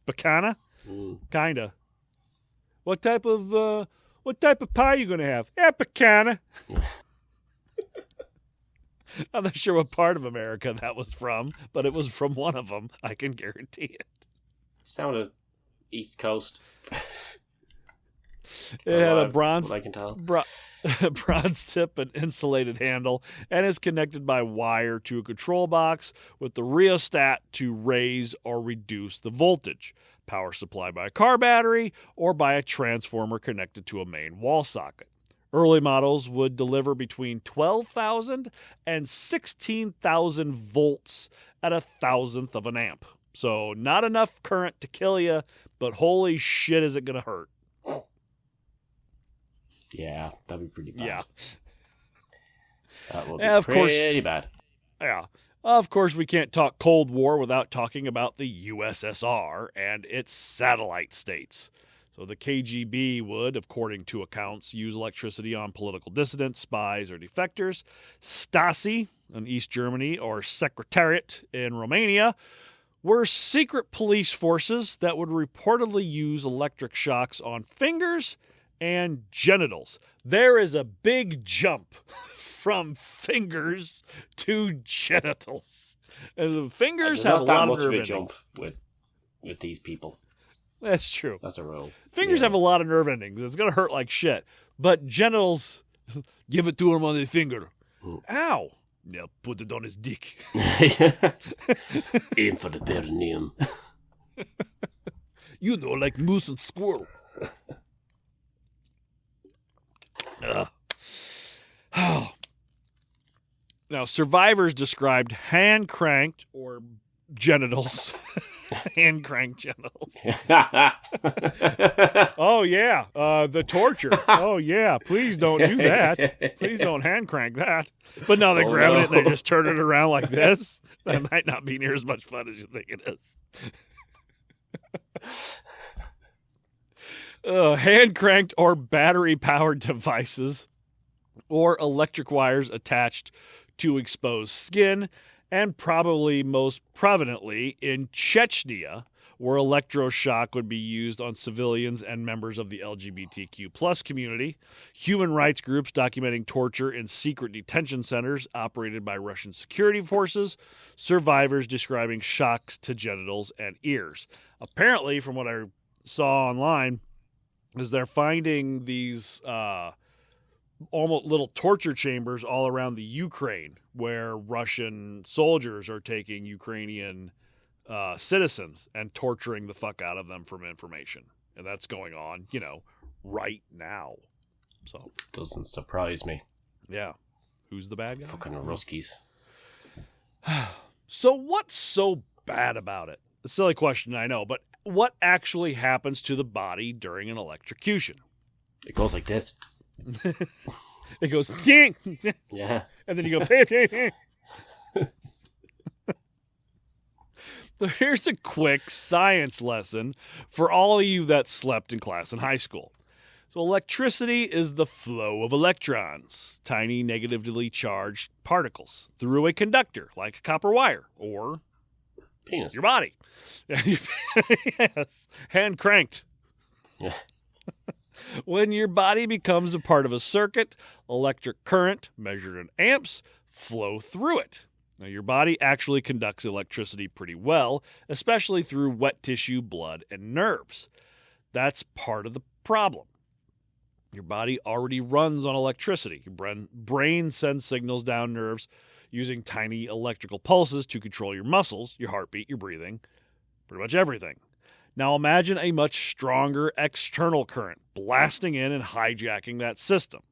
Picana? Kinda. What type of pie you gonna have? Yeah, picana. I'm not sure what part of America that was from, but it was from one of them. I can guarantee it. Sounded East Coast. It had a bronze, I can tell. bronze tip and insulated handle, and is connected by wire to a control box with the rheostat to raise or reduce the voltage. Power supply by a car battery or by a transformer connected to a main wall socket. Early models would deliver between 12,000 and 16,000 volts at 1,000th of an amp. So not enough current to kill you, but holy shit is it going to hurt. Yeah, that'd be pretty bad. Yeah. That would be pretty bad. Yeah. Of course, we can't talk Cold War without talking about the USSR and its satellite states. So the KGB would, according to accounts, use electricity on political dissidents, spies, or defectors. Stasi in East Germany or Secretariat in Romania were secret police forces that would reportedly use electric shocks on fingers and genitals. There is a big jump from fingers to genitals. And the fingers have a lot of nerve endings. There's not that much of a jump with these people. That's true. That's a rule. Fingers have a lot of nerve endings. It's going to hurt like shit. But genitals, give it to him on the finger. Ow. Now put it on his dick. Aim for the perineum. You know, like moose and squirrel. Now, survivors described hand-cranked or genitals. Hand-cranked genitals. Oh, yeah. The torture. Oh, yeah. Please don't do that. Please don't hand-crank that. But now they grab it and they just turn it around like this. That might not be near as much fun as you think it is. Hand-cranked or battery-powered devices or electric wires attached to exposed skin, and probably most prevalently in Chechnya, where electroshock would be used on civilians and members of the LGBTQ plus community. Human rights groups documenting torture in secret detention centers operated by Russian security forces. Survivors describing shocks to genitals and ears. Apparently, from what I saw online, is they're finding these almost little torture chambers all around the Ukraine where Russian soldiers are taking Ukrainian citizens and torturing the fuck out of them from information. And that's going on, right now. So doesn't surprise me. Yeah. Who's the bad guy? Fucking Ruskies. So what's so bad about it? A silly question, I know, but what actually happens to the body during an electrocution? It goes like this. It goes, ding! Yeah. And then you go, ding, ding, ding. So here's a quick science lesson for all of you that slept in class in high school. So electricity is the flow of electrons, tiny negatively charged particles, through a conductor like a copper wire or penis. Your body. Yes. Hand cranked. Yeah. When your body becomes a part of a circuit, electric current, measured in amps, flow through it. Now, your body actually conducts electricity pretty well, especially through wet tissue, blood, and nerves. That's part of the problem. Your body already runs on electricity. Your brain sends signals down nerves using tiny electrical pulses to control your muscles, your heartbeat, your breathing, pretty much everything. Now imagine a much stronger external current blasting in and hijacking that system.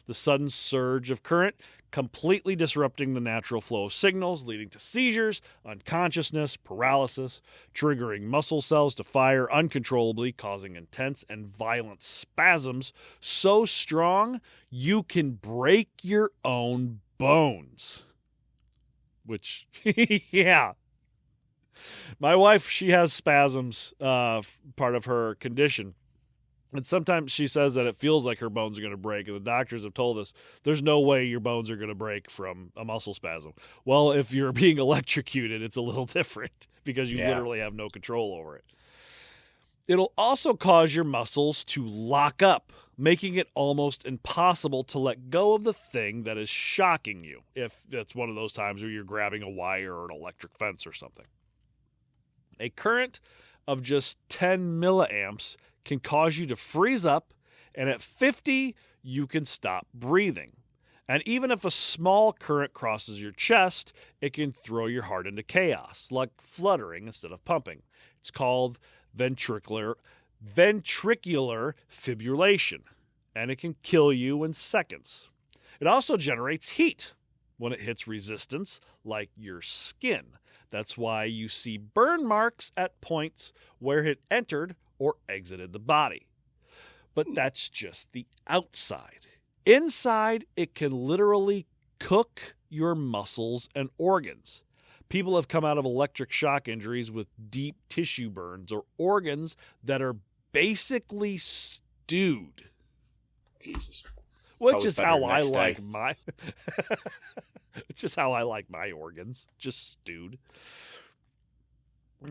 The sudden surge of current completely disrupting the natural flow of signals, leading to seizures, unconsciousness, paralysis, triggering muscle cells to fire uncontrollably, causing intense and violent spasms so strong you can break your own bones. Which, yeah. My wife, she has spasms, part of her condition. And sometimes she says that it feels like her bones are going to break. And the doctors have told us there's no way your bones are going to break from a muscle spasm. Well, if you're being electrocuted, it's a little different because you literally have no control over it. It'll also cause your muscles to lock up, making it almost impossible to let go of the thing that is shocking you, if it's one of those times where you're grabbing a wire or an electric fence or something. A current of just 10 milliamps can cause you to freeze up, and at 50, you can stop breathing. And even if a small current crosses your chest, it can throw your heart into chaos, like fluttering instead of pumping. It's called ventricular fibrillation, and it can kill you in seconds. It also generates heat when it hits resistance, like your skin. That's why you see burn marks at points where it entered or exited the body. But that's just the outside. Inside, it can literally cook your muscles and organs. People have come out of electric shock injuries with deep tissue burns or organs that are basically stewed. Jesus. Which is how I like my which is how I like my organs, just stewed.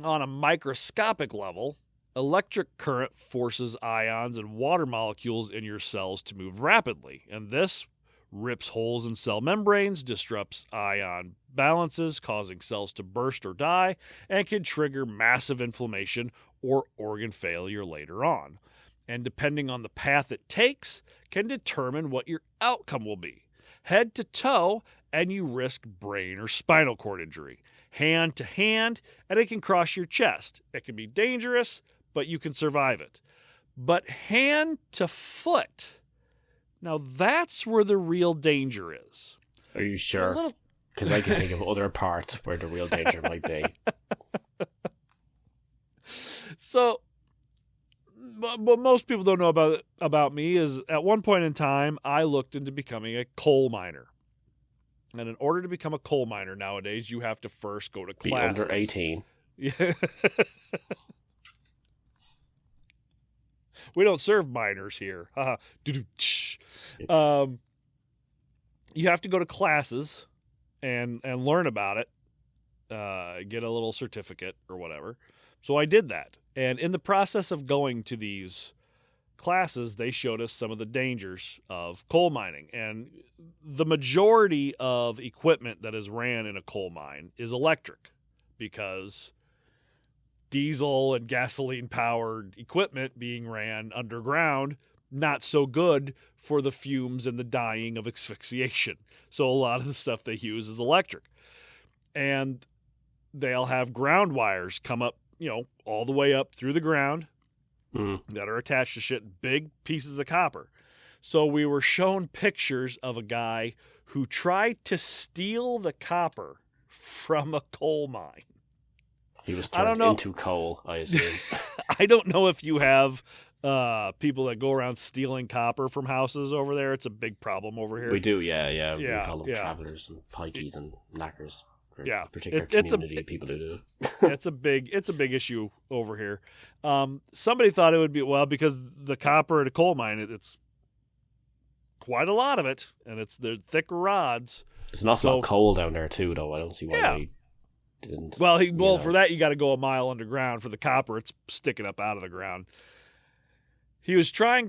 On a microscopic level, electric current forces ions and water molecules in your cells to move rapidly, and this rips holes in cell membranes, disrupts ion balances, causing cells to burst or die, and can trigger massive inflammation or organ failure later on. And depending on the path it takes, can determine what your outcome will be. Head to toe, and you risk brain or spinal cord injury. Hand to hand, and it can cross your chest. It can be dangerous, but you can survive it. But hand to foot, now that's where the real danger is. Are you sure? Because I can think of other parts where the real danger might be. So, what most people don't know about me is at one point in time, I looked into becoming a coal miner. And in order to become a coal miner nowadays, you have to first go to classes. Be under 18. Yeah. We don't serve minors here. You have to go to classes and learn about it, get a little certificate or whatever. So I did that. And in the process of going to these classes, they showed us some of the dangers of coal mining. And the majority of equipment that is ran in a coal mine is electric, because diesel and gasoline-powered equipment being ran underground, not so good for the fumes and the dying of asphyxiation. So a lot of the stuff they use is electric. And they'll have ground wires come up, all the way up through the ground that are attached to big pieces of copper. So we were shown pictures of a guy who tried to steal the copper from a coal mine. He was turned into coal, I assume. I don't know if you have people that go around stealing copper from houses over there. It's a big problem over here. We do, yeah. We call them travelers and pikeys and knackers. Yeah, a particular community of people who do. It's a big issue over here. Somebody thought it would be, because the copper at a coal mine, it's quite a lot of it, and they're thick rods. There's an awful lot of coal down there too, though. I don't see why they didn't. Well, for that you got to go a mile underground. For the copper, it's sticking up out of the ground. He was in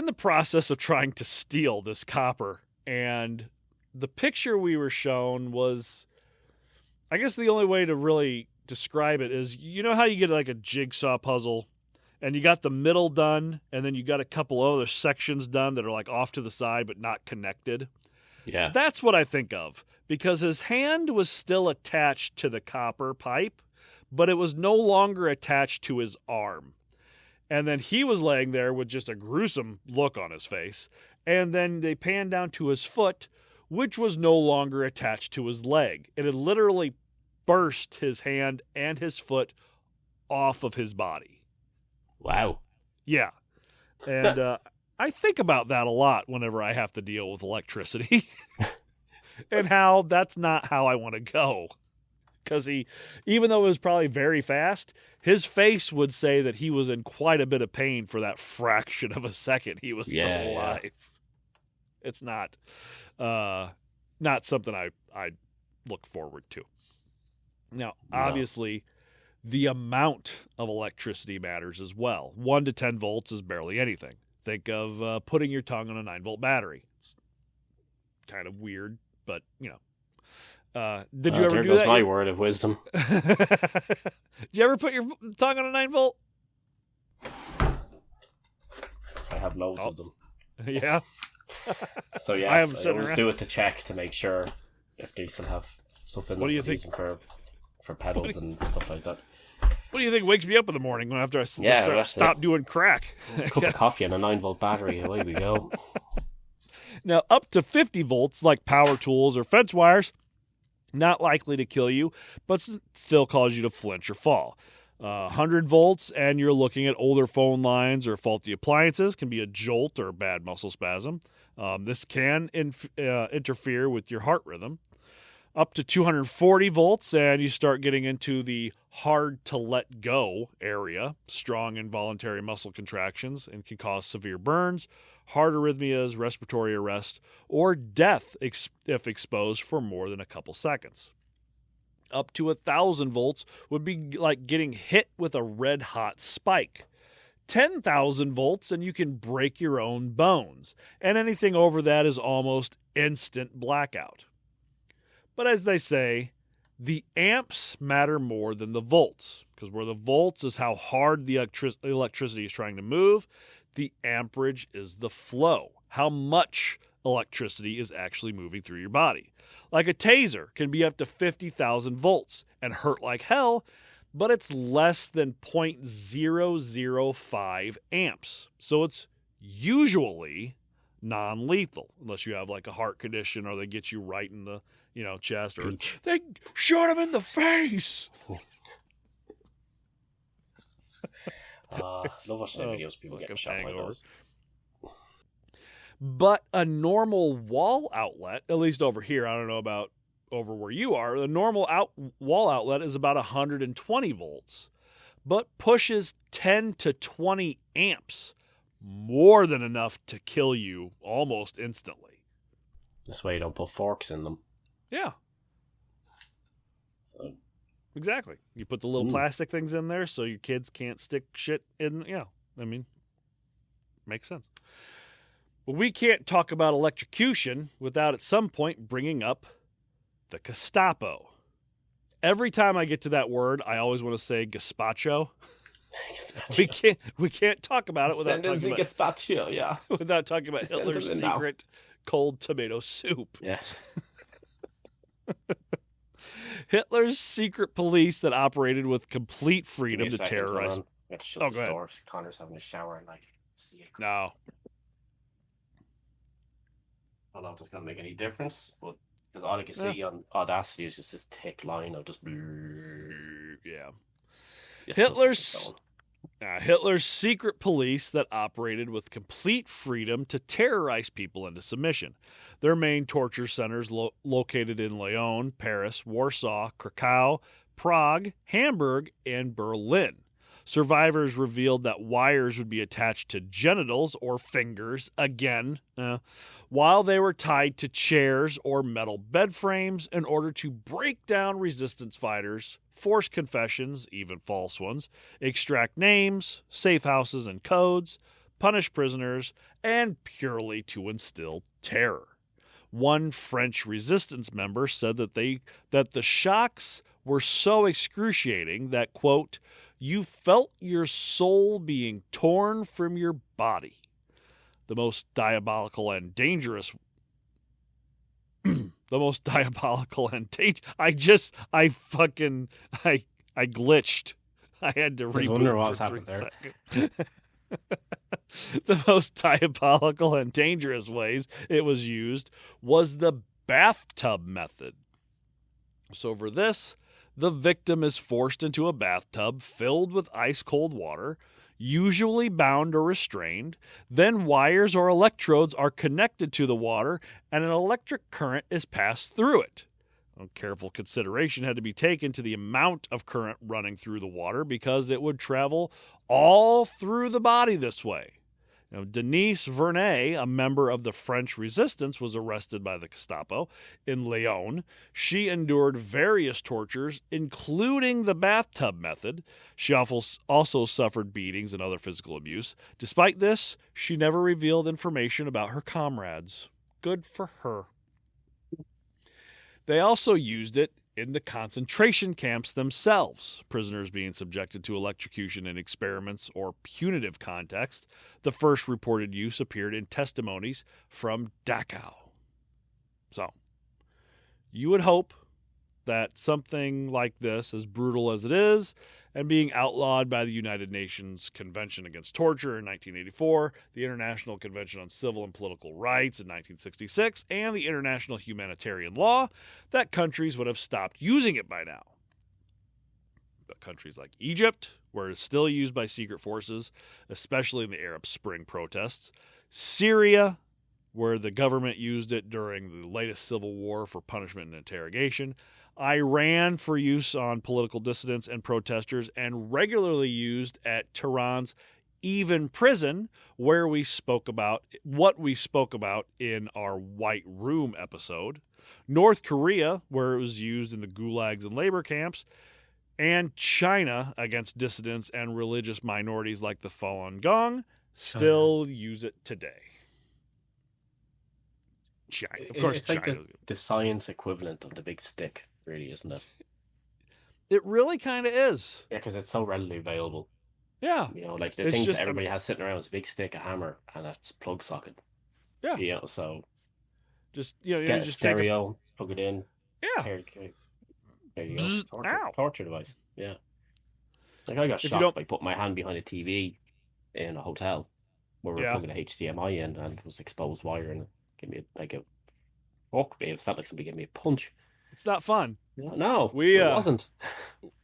the process of trying to steal this copper, and the picture we were shown was, I guess the only way to really describe it is, how you get like a jigsaw puzzle and you got the middle done and then you got a couple other sections done that are like off to the side but not connected. Yeah. That's what I think of, because his hand was still attached to the copper pipe, but it was no longer attached to his arm. And then he was laying there with just a gruesome look on his face. And then they panned down to his foot, which was no longer attached to his leg. It had literally burst his hand and his foot off of his body. Wow. Yeah. And I think about that a lot whenever I have to deal with electricity and how that's not how I want to go. Because even though it was probably very fast, his face would say that he was in quite a bit of pain for that fraction of a second he was still alive. Yeah. It's not something I look forward to. Now, obviously, the amount of electricity matters as well. 1 to 10 volts is barely anything. Think of putting your tongue on a 9-volt battery. It's kind of weird, but, Did you ever do that? There goes my word of wisdom. Did you ever put your tongue on a 9-volt? I have loads of them. Yeah? So yes, I always do it to check to make sure if they still have stuff in them. What do you think? For pedals and stuff like that. What do you think wakes me up in the morning when after I stop doing crack? A cup of coffee and a 9-volt battery. Away we go. Now, up to 50 volts, like power tools or fence wires, Not likely to kill you, but still cause you to flinch or fall. 100 volts, and you're looking at older phone lines or faulty appliances, can be a jolt or bad muscle spasm. This can interfere with your heart rhythm. Up to 240 volts, and you start getting into the hard to let go area, strong involuntary muscle contractions, and can cause severe burns, heart arrhythmias, respiratory arrest, or death if exposed for more than a couple seconds. Up to 1,000 volts would be like getting hit with a red-hot spike. 10,000 volts, and you can break your own bones. And anything over that is almost instant blackout. But as they say, the amps matter more than the volts, because where the volts is how hard the electricity is trying to move, the amperage is the flow, how much electricity is actually moving through your body. Like a taser can be up to 50,000 volts and hurt like hell, but it's less than 0.005 amps. So it's usually non-lethal, unless you have like a heart condition or they get you right in the chest, or they shot him in the face. Love watching videos people get shot by those. But a normal wall outlet, at least over here, I don't know about over where you are, the normal wall outlet is about 120 volts, but pushes 10 to 20 amps, more than enough to kill you almost instantly. That's why you don't put forks in them. Yeah. So exactly. You put the little plastic things in there so your kids can't stick shit in. Yeah. I mean, makes sense. But we can't talk about electrocution without at some point bringing up the Gestapo. Every time I get to that word, I always want to say gazpacho. We can't talk about it without talking about gazpacho, yeah. Without talking about Hitler's secret cold tomato soup. Yeah. Hitler's secret police that operated with complete freedom to terrorize. We have to shut the door. Connor's having a shower and see it. No. I don't know if that's going to make any difference, but because all I can see on Audacity is just this thick line of just. Yeah. Hitler's secret police that operated with complete freedom to terrorize people into submission. Their main torture centers located in Lyon, Paris, Warsaw, Krakow, Prague, Hamburg, and Berlin. Survivors revealed that wires would be attached to genitals or fingers, while they were tied to chairs or metal bed frames in order to break down resistance fighters, force confessions, even false ones, extract names, safe houses and codes, punish prisoners, and purely to instill terror. One French resistance member said that the shocks were so excruciating that, quote, you felt your soul being torn from your body. The most diabolical and dangerous. I glitched. I had to reboot for 3 seconds. The most diabolical and dangerous ways it was used was the bathtub method. So for this, the victim is forced into a bathtub filled with ice-cold water, usually bound or restrained. Then wires or electrodes are connected to the water, and an electric current is passed through it. Careful consideration had to be taken to the amount of current running through the water because it would travel all through the body this way. Denise Vernet, a member of the French resistance, was arrested by the Gestapo in Lyon. She endured various tortures, including the bathtub method. She also suffered beatings and other physical abuse. Despite this, she never revealed information about her comrades. Good for her. They also used it in the concentration camps themselves, prisoners being subjected to electrocution in experiments or punitive context. The first reported use appeared in testimonies from Dachau. So, you would hope that something like this, as brutal as it is, and being outlawed by the United Nations Convention Against Torture in 1984, the International Convention on Civil and Political Rights in 1966, and the International Humanitarian Law, that countries would have stopped using it by now. But countries like Egypt, where it's still used by secret forces, especially in the Arab Spring protests, Syria, where the government used it during the latest civil war for punishment and interrogation, Iran for use on political dissidents and protesters, and regularly used at Tehran's Evin prison, where we spoke about what we spoke about in our White Room episode, North Korea, where it was used in the gulags and labor camps, and China against dissidents and religious minorities like the Falun Gong still use it today. China, of course, it's like the science equivalent of the big stick, really, isn't it? It really kind of is. Yeah, because it's so readily available. Yeah. You know, like the things that everybody has sitting around is a big stick, a hammer, and a plug socket. Yeah. You know, so just get a stereo, plug it in. Yeah. There you go. Torture device. Yeah. Like I got shocked by putting my hand behind a TV in a hotel where we were plugging a HDMI in and it was exposed wire and it gave me it felt like somebody gave me a punch. It's not fun. No, it wasn't.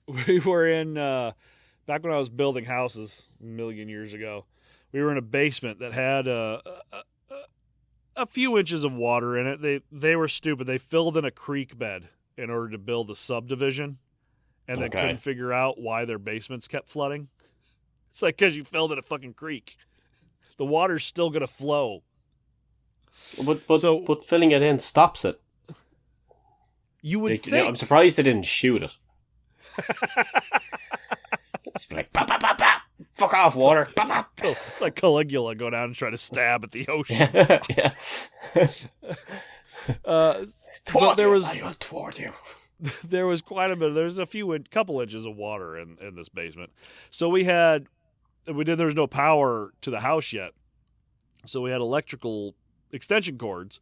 We were in back when I was building houses a million years ago. We were in a basement that had a few inches of water in it. They were stupid. They filled in a creek bed in order to build a subdivision, and they couldn't figure out why their basements kept flooding. It's like because you filled in a fucking creek. The water's still going to flow. But filling it in stops it. You would think. You know, I'm surprised they didn't shoot it. It's like, bah, bah, bah, bah. Fuck off, water. Bah, bah. It's like Caligula go down and try to stab at the ocean. I will thwart you. There was quite a bit. There's couple inches of water in this basement. So there was no power to the house yet. So we had electrical extension cords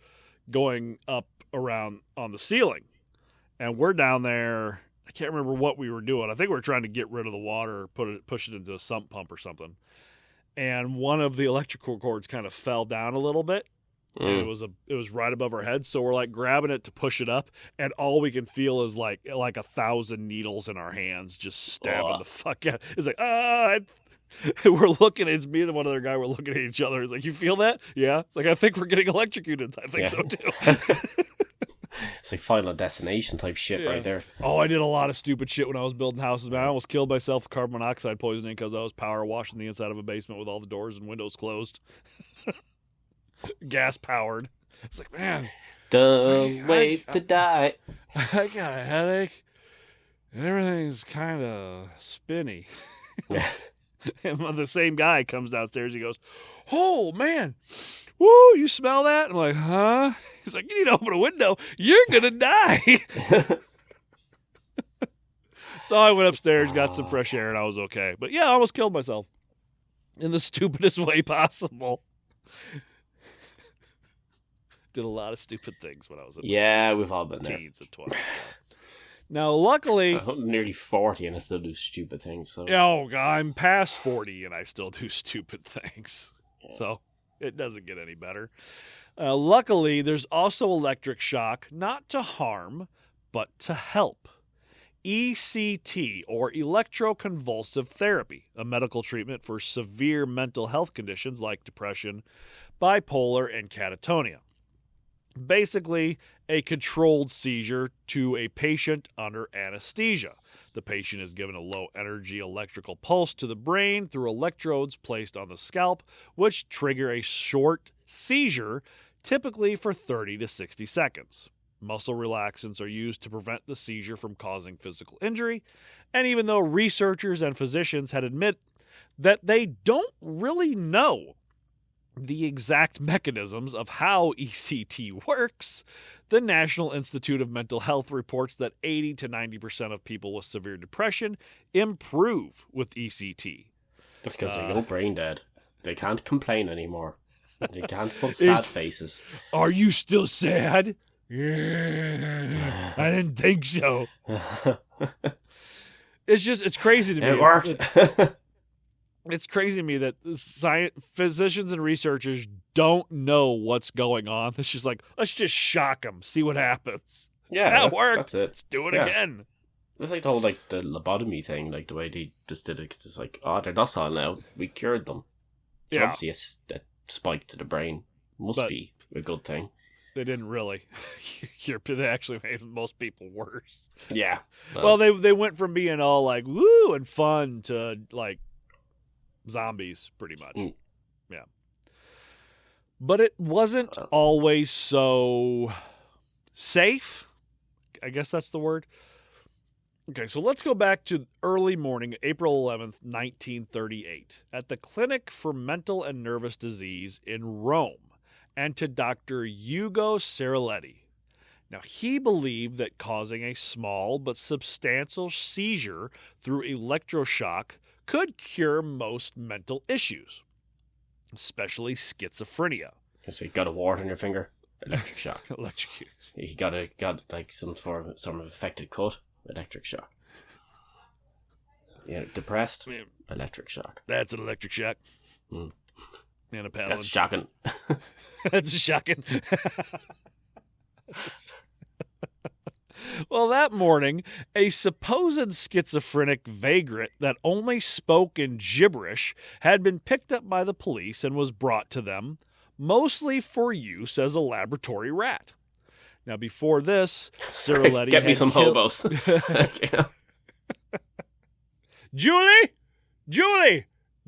going up around on the ceiling. And we're down there. I can't remember what we were doing. I think we were trying to get rid of the water, push it into a sump pump or something. And one of the electrical cords kind of fell down a little bit. And it was right above our heads, so we're like grabbing it to push it up, and all we can feel is like 1,000 needles in our hands, just stabbing the fuck out. It's like we're looking. It's me and one other guy. We're looking at each other. It's like, you feel that? Yeah. It's like, I think we're getting electrocuted. I think so too. It's like Final Destination type shit right there. Oh, I did a lot of stupid shit when I was building houses, man. I almost killed myself with carbon monoxide poisoning because I was power washing the inside of a basement with all the doors and windows closed. Gas powered. It's like, man, dumb ways to die. I got a headache and everything's kind of spinny. And the same guy comes downstairs. He goes, "Oh man, woo! You smell that?" I'm like, "Huh?" He's like, "You need to open a window. You're gonna die." So I went upstairs, got some fresh air, and I was okay. But yeah, I almost killed myself in the stupidest way possible. Did a lot of stupid things when I was we've all been teens and 20s. Now, luckily, I'm nearly 40 and I still do stupid things. So I'm past 40 and I still do stupid things. Yeah. So it doesn't get any better. Luckily, there's also electric shock, not to harm, but to help. ECT, or electroconvulsive therapy, a medical treatment for severe mental health conditions like depression, bipolar, and catatonia. Basically, a controlled seizure to a patient under anesthesia. The patient is given a low-energy electrical pulse to the brain through electrodes placed on the scalp, which trigger a short seizure, typically for 30 to 60 seconds. Muscle relaxants are used to prevent the seizure from causing physical injury, and even though researchers and physicians had admitted that they don't really know the exact mechanisms of how ECT works, the National Institute of Mental Health reports that 80 to 90% of people with severe depression improve with ECT. That's because they're no brain dead. They can't complain anymore. They can't put sad faces. Are you still sad? Yeah, I didn't think so. It's crazy to me. It worked. It's crazy to me that physicians and researchers don't know what's going on. It's just like, let's just shock them, see what happens. Yeah, that worked. That's it. Let's do it again. It's like the whole the lobotomy thing, the way they just did it. It's just like, they're docile now. We cured them. So obviously a spike to the brain must be a good thing. They didn't really. They actually made most people worse. Yeah. Well, they went from being all like woo and fun to like zombies, pretty much. Yeah. But it wasn't always so safe. I guess that's the word. Okay, so let's go back to early morning, April 11th, 1938, at the Clinic for Mental and Nervous Disease in Rome, and to Dr. Ugo Ceruleti. Now, he believed that causing a small but substantial seizure through electroshock could cure most mental issues, especially schizophrenia. So you got a wart on your finger, electric shock. Electrocute. You got like some sort of affected cut, electric shock. Yeah, depressed, electric shock. That's an electric shock. And a paddle. That's shocking. That's shocking. Well, that morning, a supposed schizophrenic vagrant that only spoke in gibberish had been picked up by the police and was brought to them, mostly for use as a laboratory rat. Now, before this, Ceruleti Get me some hobos. Julie,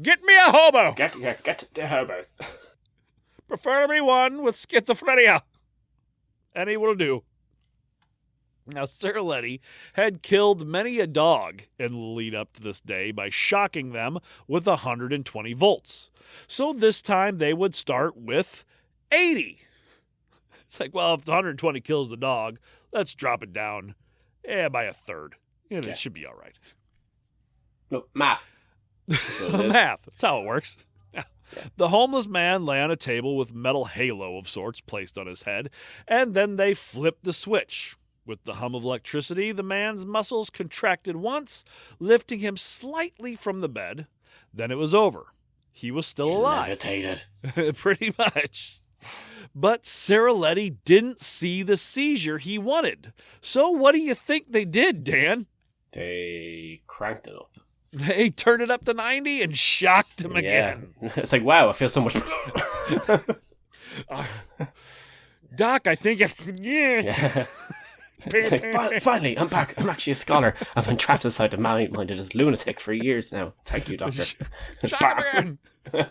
get me a hobo. Get the hobos. Preferably one with schizophrenia. Any will do. Now, Ceruleti had killed many a dog in the lead up to this day by shocking them with 120 volts. So this time they would start with 80. It's like, well, if 120 kills the dog, let's drop it down by a third. It should be all right. No, math. Math. That's how it works. The homeless man lay on a table with metal halo of sorts placed on his head, and then they flipped the switch. With the hum of electricity, the man's muscles contracted once, lifting him slightly from the bed. Then it was over. He was still alive. Levitated. Pretty much. But Ceruleti didn't see the seizure he wanted. So what do you think they did, Dan? They cranked it up. They turned it up to 90 and shocked him again. It's like, wow, I feel so much... Doc, I think if... Yeah. It's like, finally, I'm back. I'm actually a scholar. I've been trapped inside the mind of this lunatic for years now. Thank you, doctor. Shock him again.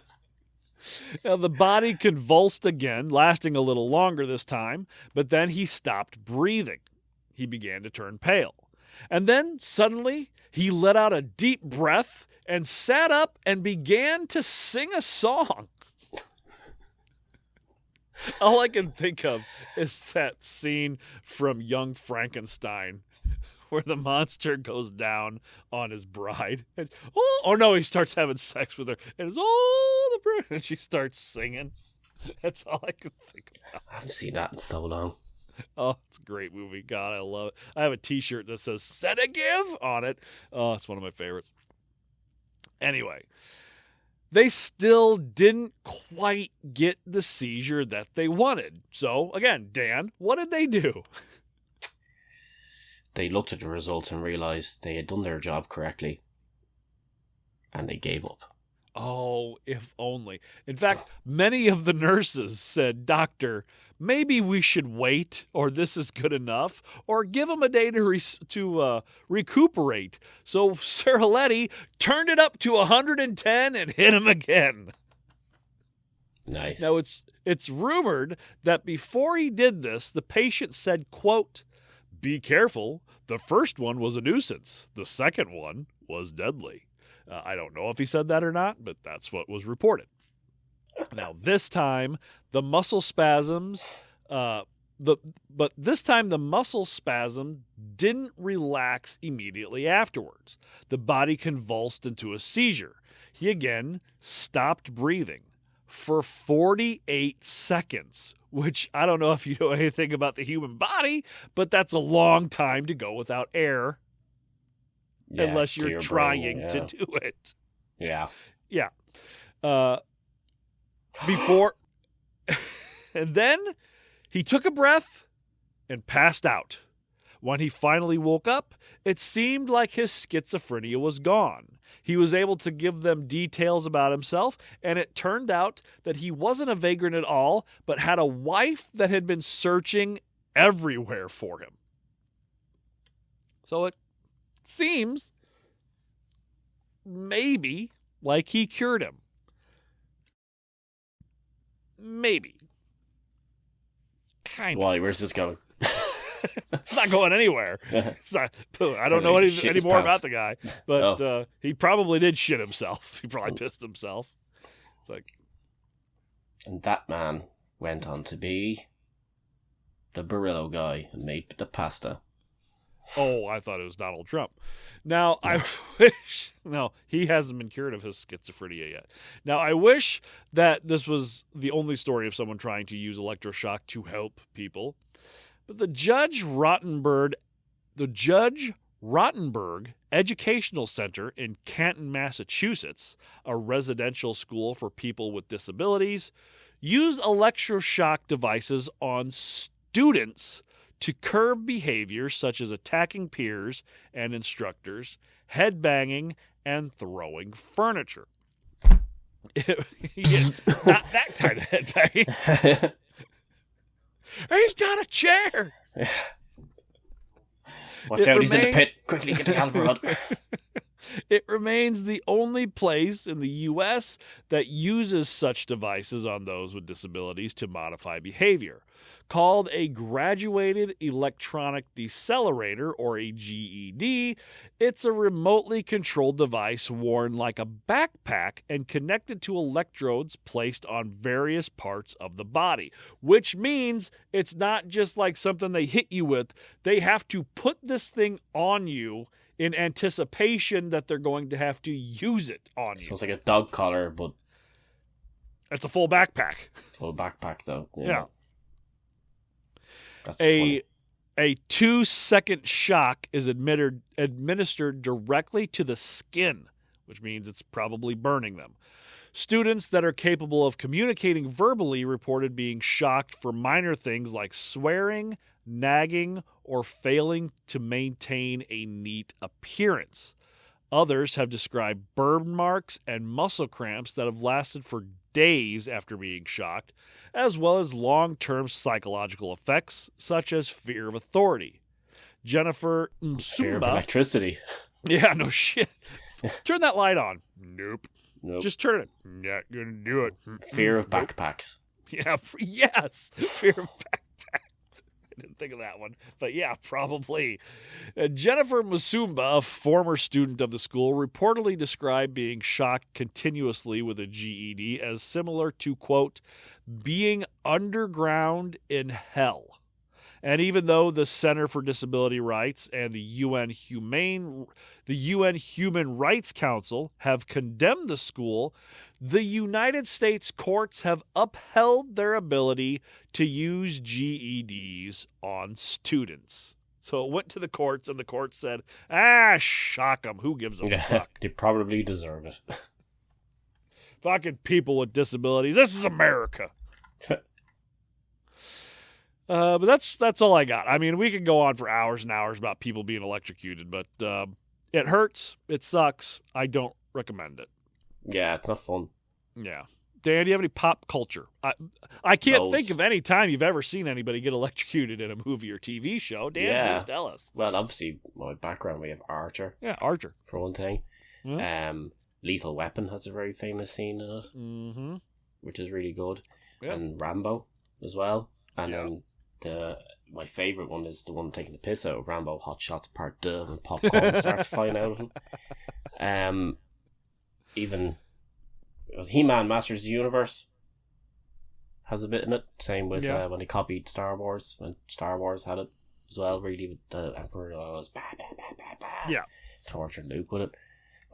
Now, the body convulsed again, lasting a little longer this time, but then he stopped breathing. He began to turn pale. And then, suddenly, he let out a deep breath and sat up and began to sing a song. All I can think of is that scene from Young Frankenstein where the monster goes down on his bride. And, oh no, he starts having sex with her. And it's, the bride. And she starts singing. That's all I can think about. I haven't seen that in so long. Oh, it's a great movie. God, I love it. I have a t-shirt that says Sedative on it. Oh, it's one of my favorites. Anyway, they still didn't quite get the seizure that they wanted. So, again, Dan, what did they do? They looked at the results and realized they had done their job correctly. And they gave up. Oh, if only. In fact, many of the nurses said, Doctor, maybe we should wait, or this is good enough, or give him a day to recuperate. So Ceruleti turned it up to 110 and hit him again. Nice. Now, it's rumored that before he did this, the patient said, quote, "Be careful. The first one was a nuisance. The second one was deadly." I don't know if he said that or not, but that's what was reported. Now, this time, the muscle spasms, this time the muscle spasm didn't relax immediately afterwards. The body convulsed into a seizure. He again stopped breathing for 48 seconds which I don't know if you know anything about the human body, but that's a long time to go without air. Yeah, unless to you're your trying brain, yeah. to do it. Yeah. Yeah. Before... And then he took a breath and passed out. When he finally woke up, it seemed like his schizophrenia was gone. He was able to give them details about himself, and it turned out that he wasn't a vagrant at all, but had a wife that had been searching everywhere for him. So it seems maybe like he cured him. Maybe. Kind of. Why? Where's this going? It's not going anywhere. I don't know any more about the guy, but he probably did shit himself. He probably pissed himself. It's like, and that man went on to be the Barillo guy and made the pasta. Oh, I thought it was Donald Trump. Now, I wish... No, he hasn't been cured of his schizophrenia yet. Now, I wish that this was the only story of someone trying to use electroshock to help people. But the Judge Rottenberg Educational Center in Canton, Massachusetts, a residential school for people with disabilities, used electroshock devices on students to curb behaviors such as attacking peers and instructors, headbanging, and throwing furniture. Not that kind of headbanging. He's got a chair. Watch out, he's in the pit. Quickly get the caliper rod. It remains the only place in the U.S. that uses such devices on those with disabilities to modify behavior. Called a graduated electronic decelerator, or a GED, it's a remotely controlled device worn like a backpack and connected to electrodes placed on various parts of the body, which means it's not just like something they hit you with. They have to put this thing on you in anticipation that they're going to have to use it on you. Sounds like a dog collar, but... It's a full backpack. Full backpack, though. Yeah. That's funny. A 2-second shock is administered directly to the skin, which means it's probably burning them. Students that are capable of communicating verbally reported being shocked for minor things like swearing, nagging, or failing to maintain a neat appearance. Others have described burn marks and muscle cramps that have lasted for days after being shocked, as well as long-term psychological effects such as fear of authority. Jennifer Msumba... Fear of electricity. Yeah, no shit. Turn that light on. Nope. Just turn it. Not gonna do it. Fear of backpacks. Yeah, yes. Fear of backpacks. I didn't think of that one. But yeah, probably. Jennifer Msumba, a former student of the school, reportedly described being shocked continuously with a GED as similar to, quote, being underground in hell. And even though the Center for Disability Rights and the UN Human Rights Council have condemned the school, the United States courts have upheld their ability to use GEDs on students. So it went to the courts, and the courts said, shock them. Who gives a fuck? They probably deserve it. Fucking people with disabilities. This is America. But that's all I got. I mean, we could go on for hours and hours about people being electrocuted, but it hurts. It sucks. I don't recommend it. Yeah, it's not fun. Yeah. Dan, do you have any pop culture? I can't Loads. think of any time you've ever seen anybody get electrocuted in a movie or TV show. Dan, please tell us. Well, obviously, my background, we have Archer. Yeah, Archer. For one thing. Mm-hmm. Lethal Weapon has a very famous scene in it, which is really good. Yeah. And Rambo as well. And then my favourite one is the one taking the piss out of Rambo, Hot Shots Part 2, and popcorn starts flying out of him. Even He-Man Masters of the Universe has a bit in it. Same with when they copied Star Wars, when Star Wars had it as well, really, with the Emperor was torturing Luke with it.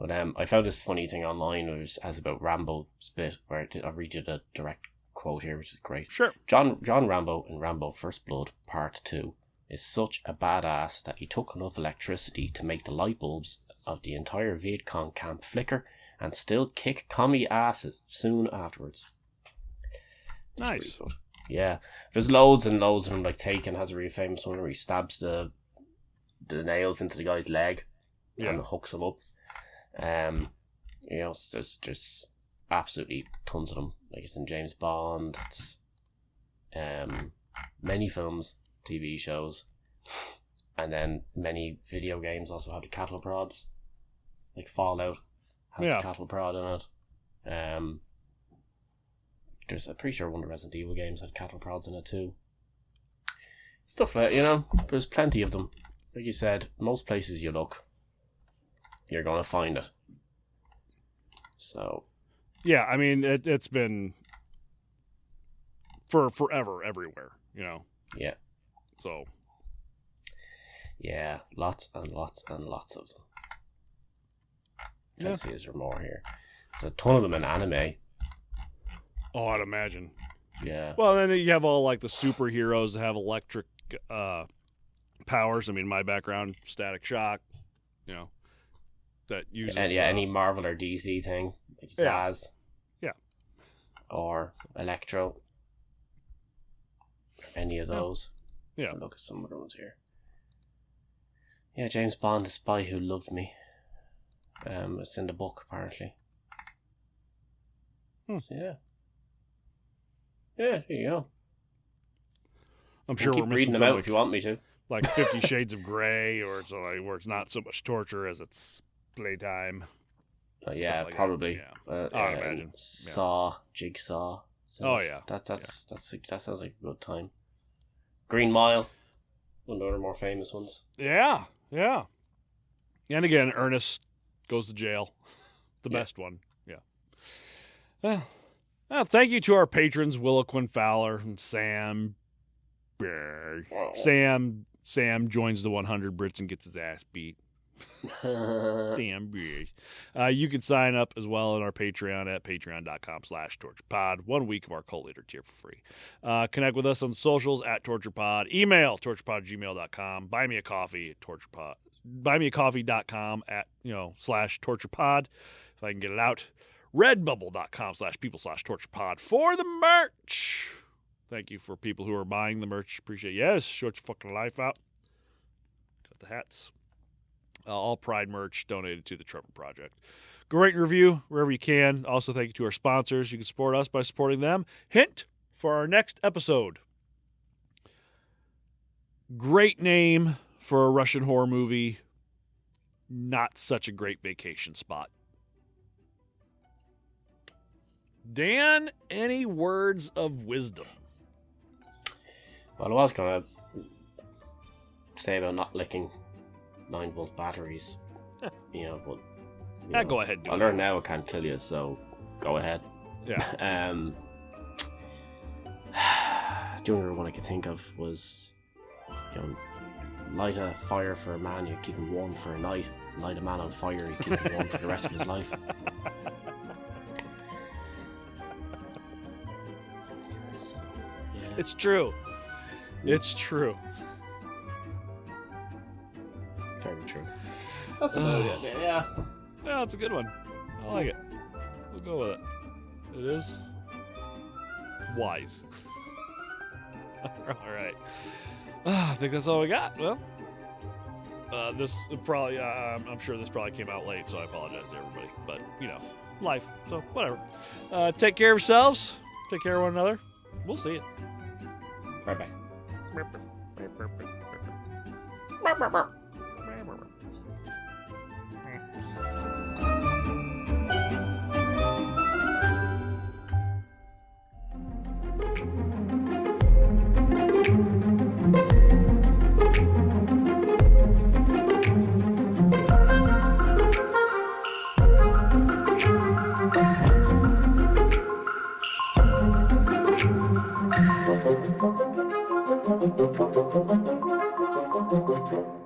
But I found this funny thing online, which has about Rambo's bit, where I'll read you the direct quote here, which is great. Sure. John Rambo in Rambo First Blood Part 2 is such a badass that he took enough electricity to make the light bulbs of the entire Viet Cong camp flicker and still kick commie asses soon afterwards. Nice. Yeah. There's loads and loads of them. Like Taken has a really famous one where he stabs the nails into the guy's leg and hooks him up. You know, there's absolutely tons of them. Like it's in James Bond. It's many films, TV shows, and then many video games also have the cattle prods. Like Fallout has the cattle prod in it. I'm pretty sure one of the Resident Evil games had cattle prods in it too. Stuff like, you know, there's plenty of them. Like you said, most places you look, you're going to find it. So, yeah, I mean, it's been for forever everywhere, you know. Yeah. So, yeah, lots and lots and lots of them. Let's see, is there more here? There's a ton of them in anime. Oh, I'd imagine. Yeah. Well, then you have all like the superheroes that have electric powers. I mean, my background, Static Shock, you know, that uses... And any Marvel or DC thing, like Zaz. Yeah. Or Electro. Any of those. Yeah. Look at some of the ones here. Yeah, James Bond, The Spy Who Loved Me. It's in the book, apparently. So, yeah. Yeah, there you go. I'm sure we're keep reading them out if you want me to. Like 50 Shades of Grey, or it's like where it's not so much torture as it's playtime. Yeah, like probably. That. Yeah. I imagine. Saw, Jigsaw. Oh yeah, that sounds like a good time. Green Mile, one of the other more famous ones. Yeah. And again, Ernest goes to jail. The best one. Yeah. Thank you to our patrons, Willow Quinn Fowler and Sam. Sam joins the 100 Brits and gets his ass beat. Sam. You can sign up as well on our Patreon at patreon.com/torturepod. 1 week of our cult leader tier for free. Connect with us on socials at torturepod. Email torturepod@gmail.com. Buy me a coffee at torturepod. Buymeacoffee.com at /torturepod if I can get it out. Redbubble.com/people/torturepod for the merch. Thank you for people who are buying the merch. Appreciate it. Yes, short your fucking life out. Got the hats. All Pride merch donated to the Trevor Project. Great review wherever you can. Also, thank you to our sponsors. You can support us by supporting them. Hint for our next episode. Great name for a Russian horror movie. Not such a great vacation spot. Dan, any words of wisdom? Well, I was going to say about not licking 9-volt batteries, but go ahead. I learned now it can't kill you, so go ahead. Yeah. The only one I could think of was, light a fire for a man, you keep him warm for a night. Light a man on fire, you keep him warm for the rest of his life. So, yeah. It's true. It's true. Very true. That's about it. Yeah. Yeah, it's a good one. I like it. We'll go with it. It is wise. All right. I think that's all we got. Well, this probably, I'm sure this probably came out late, so I apologize to everybody. But, life. So, whatever. Take care of yourselves. Take care of one another. We'll see you. Bye-bye. Thank you.